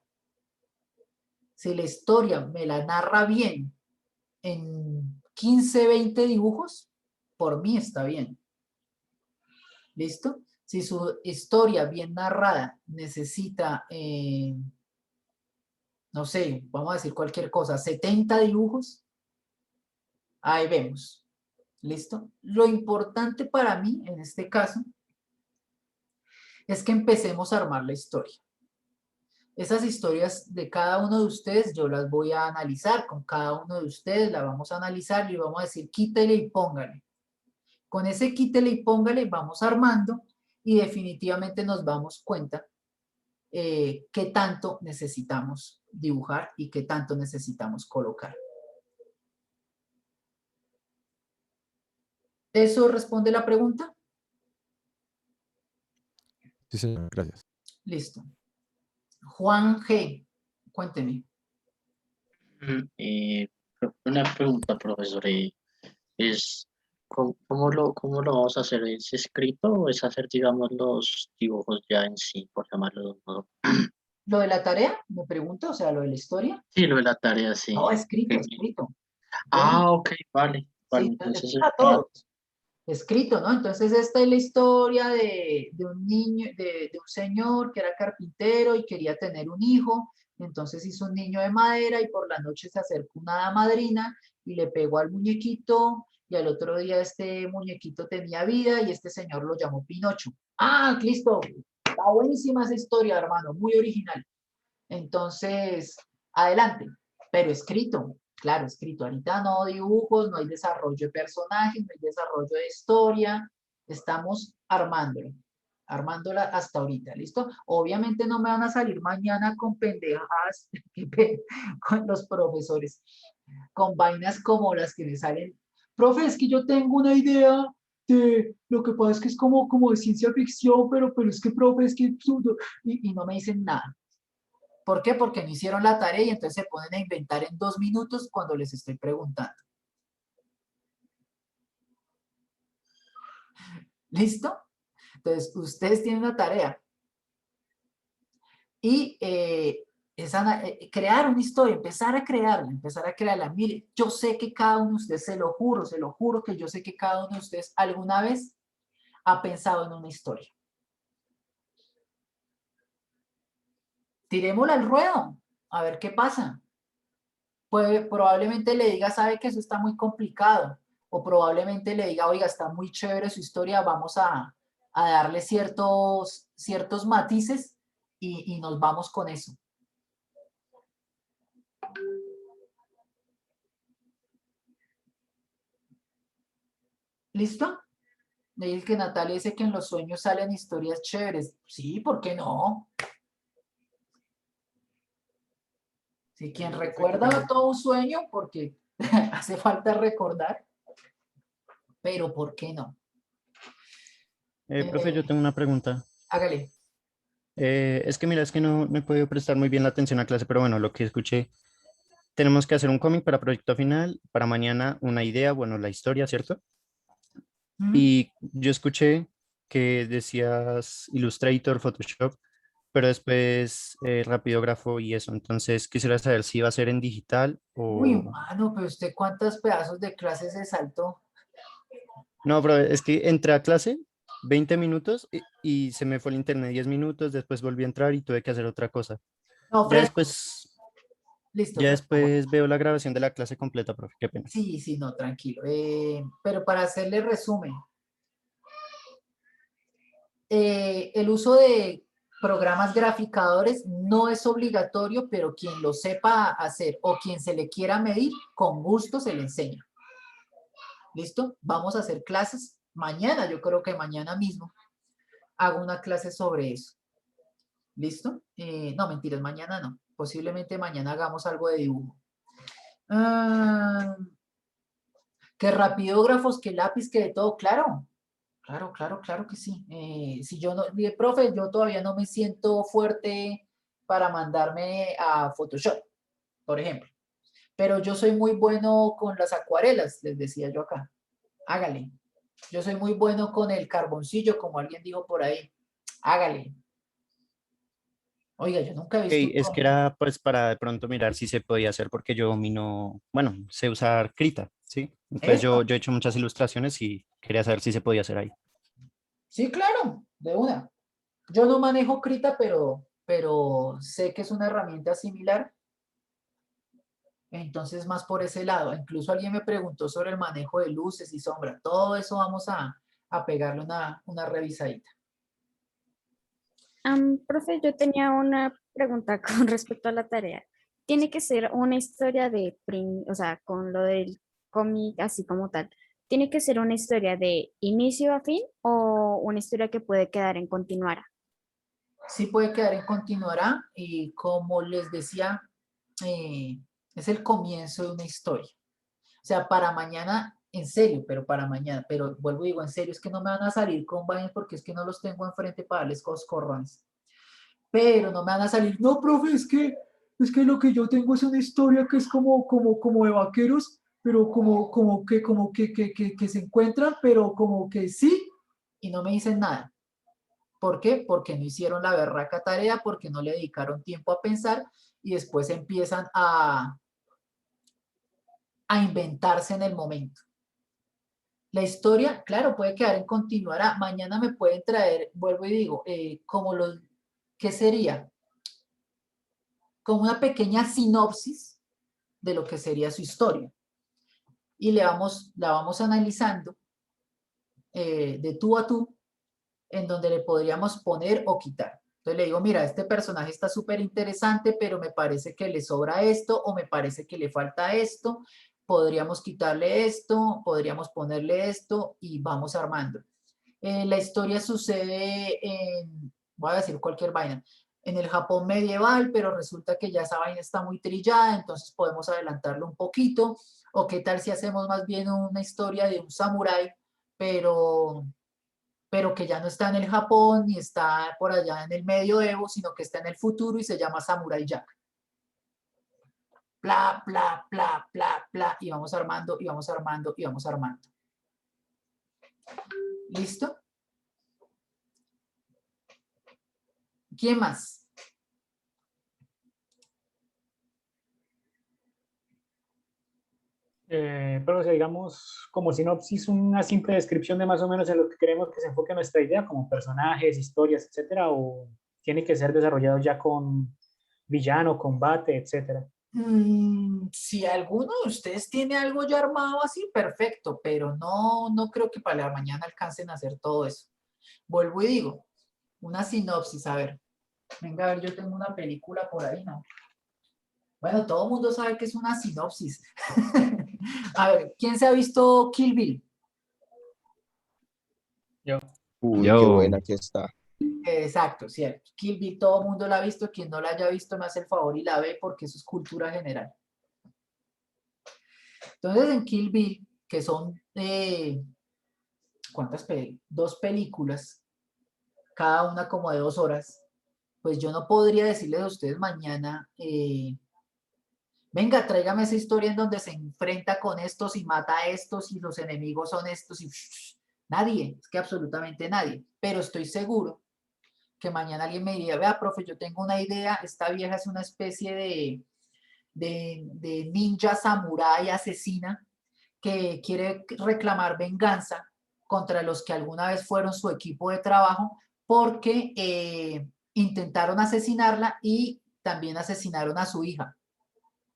Si la historia me la narra bien en 15, 20 dibujos, por mí está bien. ¿Listo? Si su historia bien narrada necesita, no sé, vamos a decir cualquier cosa, 70 dibujos, ahí vemos. ¿Listo? Lo importante para mí, en este caso, es que empecemos a armar la historia. Esas historias de cada uno de ustedes yo las voy a analizar con cada uno de ustedes, la vamos a analizar y vamos a decir quítele y póngale. Con ese quítele y póngale vamos armando y definitivamente nos damos cuenta qué tanto necesitamos dibujar y qué tanto necesitamos colocar. ¿Eso responde la pregunta? Sí, señor, gracias. Listo. Juan G, cuénteme. Una pregunta, profesor. Es, ¿cómo lo vamos a hacer? ¿Es escrito o es hacer, digamos, los dibujos ya en sí, por llamarlo de un modo? ¿Lo de la tarea? Me pregunto, o sea, lo de la historia. Sí, lo de la tarea, sí. No, escrito, Ok. escrito. Ok, vale. Vale, Sí, entonces es para todos. Escrito, ¿no? Entonces esta es la historia de un niño, de un señor que era carpintero y quería tener un hijo. Entonces hizo un niño de madera y por la noche se acercó una hada madrina y le pegó al muñequito y al otro día este muñequito tenía vida y este señor lo llamó Pinocho. Ah, listo. Está buenísima esa historia, hermano, muy original. Entonces, adelante, pero escrito, claro, escrito. Ahorita no dibujos, no hay desarrollo de personajes, no hay desarrollo de historia. Estamos armándola hasta ahorita, ¿listo? Obviamente no me van a salir mañana con pendejadas con los profesores, con vainas como las que me salen. Profe, es que yo tengo una idea de, lo que pasa es que es como de ciencia ficción, pero es que, profe, es que absurdo, y no me dicen nada. ¿Por qué? Porque no hicieron la tarea y entonces se ponen a inventar en 2 minutos cuando les estoy preguntando. ¿Listo? Entonces, ustedes tienen una tarea. Y crear una historia, empezar a crearla. Mire, yo sé que cada uno de ustedes, se lo juro que yo sé que cada uno de ustedes alguna vez ha pensado en una historia. Tirémosla al ruedo, a ver qué pasa. Probablemente le diga, sabe que eso está muy complicado, o probablemente le diga, oiga, está muy chévere su historia, vamos a darle ciertos matices y nos vamos con eso. ¿Listo? El que Natalia dice que en los sueños salen historias chéveres. Sí, ¿por qué no? Si quien recuerda todo un sueño, porque hace falta recordar, pero ¿por qué no? Profe, yo tengo una pregunta. Hágale. Es que mira, es que no he podido prestar muy bien la atención a clase, pero bueno, lo que escuché, tenemos que hacer un cómic para proyecto final, para mañana una idea, bueno, la historia, ¿cierto? Y yo escuché que decías Illustrator, Photoshop, pero después Rapidógrafo y eso. Entonces quisiera saber si va a ser en digital Uy, o... mano, pero usted cuántos pedazos de clase se saltó. No, pero es que entré a clase 20 minutos y se me fue el internet 10 minutos, después volví a entrar y tuve que hacer otra cosa. No, Ya frescos. después... Listo, Ya Francisco, bueno. después veo la grabación de la clase completa, profe, qué pena. Sí, sí, no, tranquilo. Pero para hacerle resumen, el uso de programas graficadores no es obligatorio, pero quien lo sepa hacer o quien se le quiera medir, con gusto se le enseña. ¿Listo? Vamos a hacer clases mañana, yo creo que mañana mismo hago una clase sobre eso. ¿Listo? No, mentiras, mañana no. Posiblemente mañana hagamos algo de dibujo. Que rapidógrafos, que lápiz, que de todo, claro. Claro que sí. Si yo no, profe, yo todavía no me siento fuerte para mandarme a Photoshop, por ejemplo. Pero yo soy muy bueno con las acuarelas, les decía yo acá. Hágale. Yo soy muy bueno con el carboncillo, como alguien dijo por ahí. Hágale. Oiga, yo nunca he Ok, visto un es que cómic. era pues para de pronto mirar si se podía hacer porque yo domino, bueno, sé usar Krita, ¿sí? Entonces Epa. yo he hecho muchas ilustraciones y quería saber si se podía hacer ahí. Sí, claro, de una. Yo no manejo Krita, pero sé que es una herramienta similar. Entonces, más por ese lado. Incluso alguien me preguntó sobre el manejo de luces y sombras. Todo eso vamos a pegarle una revisadita. Profe, yo tenía una pregunta con respecto a la tarea. ¿Tiene que ser una historia de, o sea, con lo del cómic así como tal? ¿Tiene que ser una historia de inicio a fin o una historia que puede quedar en continuará? Sí puede quedar en continuará y como les decía, eh, es el comienzo de una historia. O sea, para mañana, en serio, pero para mañana, pero vuelvo y digo, en serio, es que no me van a salir con vainas porque es que no los tengo enfrente para darles coscorrones. Pero no me van a salir, no, profe, es que lo que yo tengo es una historia que es como de vaqueros, pero como que se encuentran, pero como que sí, y no me dicen nada. ¿Por qué? Porque no hicieron la berraca tarea, porque no le dedicaron tiempo a pensar y después empiezan a inventarse en el momento. La historia, claro, puede quedar en continuará. Mañana me pueden traer, vuelvo y digo, ¿qué sería? Como una pequeña sinopsis de lo que sería su historia. Y la vamos analizando de tú a tú, en donde le podríamos poner o quitar. Entonces le digo, mira, este personaje está súper interesante, pero me parece que le sobra esto o me parece que le falta esto. Podríamos quitarle esto, podríamos ponerle esto y vamos armando. La historia sucede voy a decir cualquier vaina, en el Japón medieval, pero resulta que ya esa vaina está muy trillada, entonces podemos adelantarlo un poquito. O qué tal si hacemos más bien una historia de un samurái, pero, pero que ya no está en el Japón ni está por allá en el medioevo, sino que está en el futuro y se llama Samurai Jack. Bla, bla, bla, bla, bla, y vamos armando, y vamos armando, y vamos armando. ¿Listo? ¿Quién más? Pero o sea, digamos, como sinopsis, una simple descripción de más o menos en lo que queremos que se enfoque nuestra idea, como personajes, historias, etcétera, o tiene que ser desarrollado ya con villano, combate, etcétera. Si alguno de ustedes tiene algo ya armado así, perfecto, pero no creo que para la mañana alcancen a hacer todo eso. Vuelvo y digo, una sinopsis, a ver. Venga, a ver, yo tengo una película por ahí, ¿no? Bueno, todo el mundo sabe que es una sinopsis. A ver, ¿quién se ha visto Kill Bill? Yo. Uy, qué Yo, buena que está. Exacto, cierto. Kill Bill todo el mundo la ha visto. Quien no la haya visto me hace el favor y la ve porque eso es cultura general. Entonces, en Kill Bill, que son, ¿cuántas películas? 2 películas, cada una como de 2 horas, pues yo no podría decirles a ustedes mañana, venga, tráigame esa historia en donde se enfrenta con estos y mata a estos y los enemigos son estos y nadie, es que absolutamente nadie, pero estoy seguro que mañana alguien me diría, vea, profe, yo tengo una idea, esta vieja es una especie de ninja samurái asesina que quiere reclamar venganza contra los que alguna vez fueron su equipo de trabajo porque intentaron asesinarla y también asesinaron a su hija.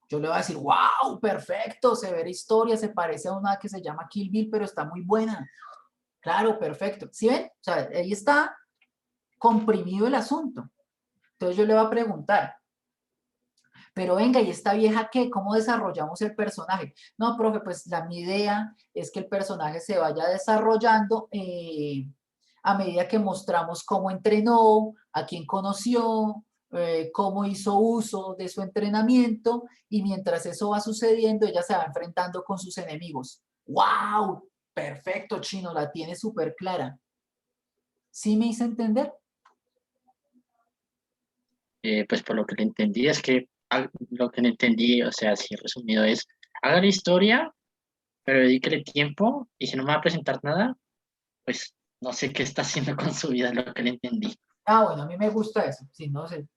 Yo le voy a decir, wow, perfecto, severa historia, se parece a una que se llama Kill Bill, pero está muy buena. Claro, perfecto. ¿Sí ven? O sea, ahí está comprimido el asunto. Entonces yo le voy a preguntar, pero venga, ¿y esta vieja qué? ¿Cómo desarrollamos el personaje? No, profe, pues mi idea es que el personaje se vaya desarrollando a medida que mostramos cómo entrenó, a quién conoció, cómo hizo uso de su entrenamiento, y mientras eso va sucediendo, ella se va enfrentando con sus enemigos. ¡Wow! Perfecto, Chino, la tiene súper clara. ¿Sí me hice entender? Pues por lo que le entendí es que lo que le entendí, o sea, así resumido es, haga la historia, pero dedíquele tiempo y si no me va a presentar nada, pues no sé qué está haciendo con su vida, es lo que le entendí. Ah, bueno, a mí me gusta eso. Sí, no sé.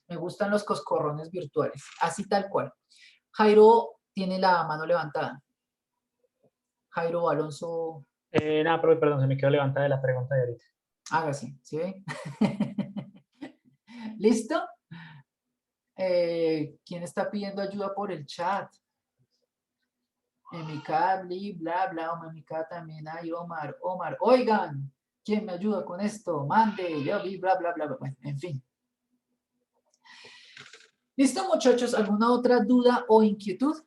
Me gustan los coscorrones virtuales. Así tal cual. Jairo tiene la mano levantada. Jairo Alonso. Nada, profe, perdón, se me quedó levantada de la pregunta de ahorita. Hágase, ¿sí ven? ¿Listo? ¿Quién está pidiendo ayuda por el chat? Emika, bla, bla, Emika también hay, Omar. Oigan, ¿quién me ayuda con esto? Mande, yo vi, bla, bla, bla, bla. Bueno, en fin. ¿Listo, muchachos? ¿Alguna otra duda o inquietud?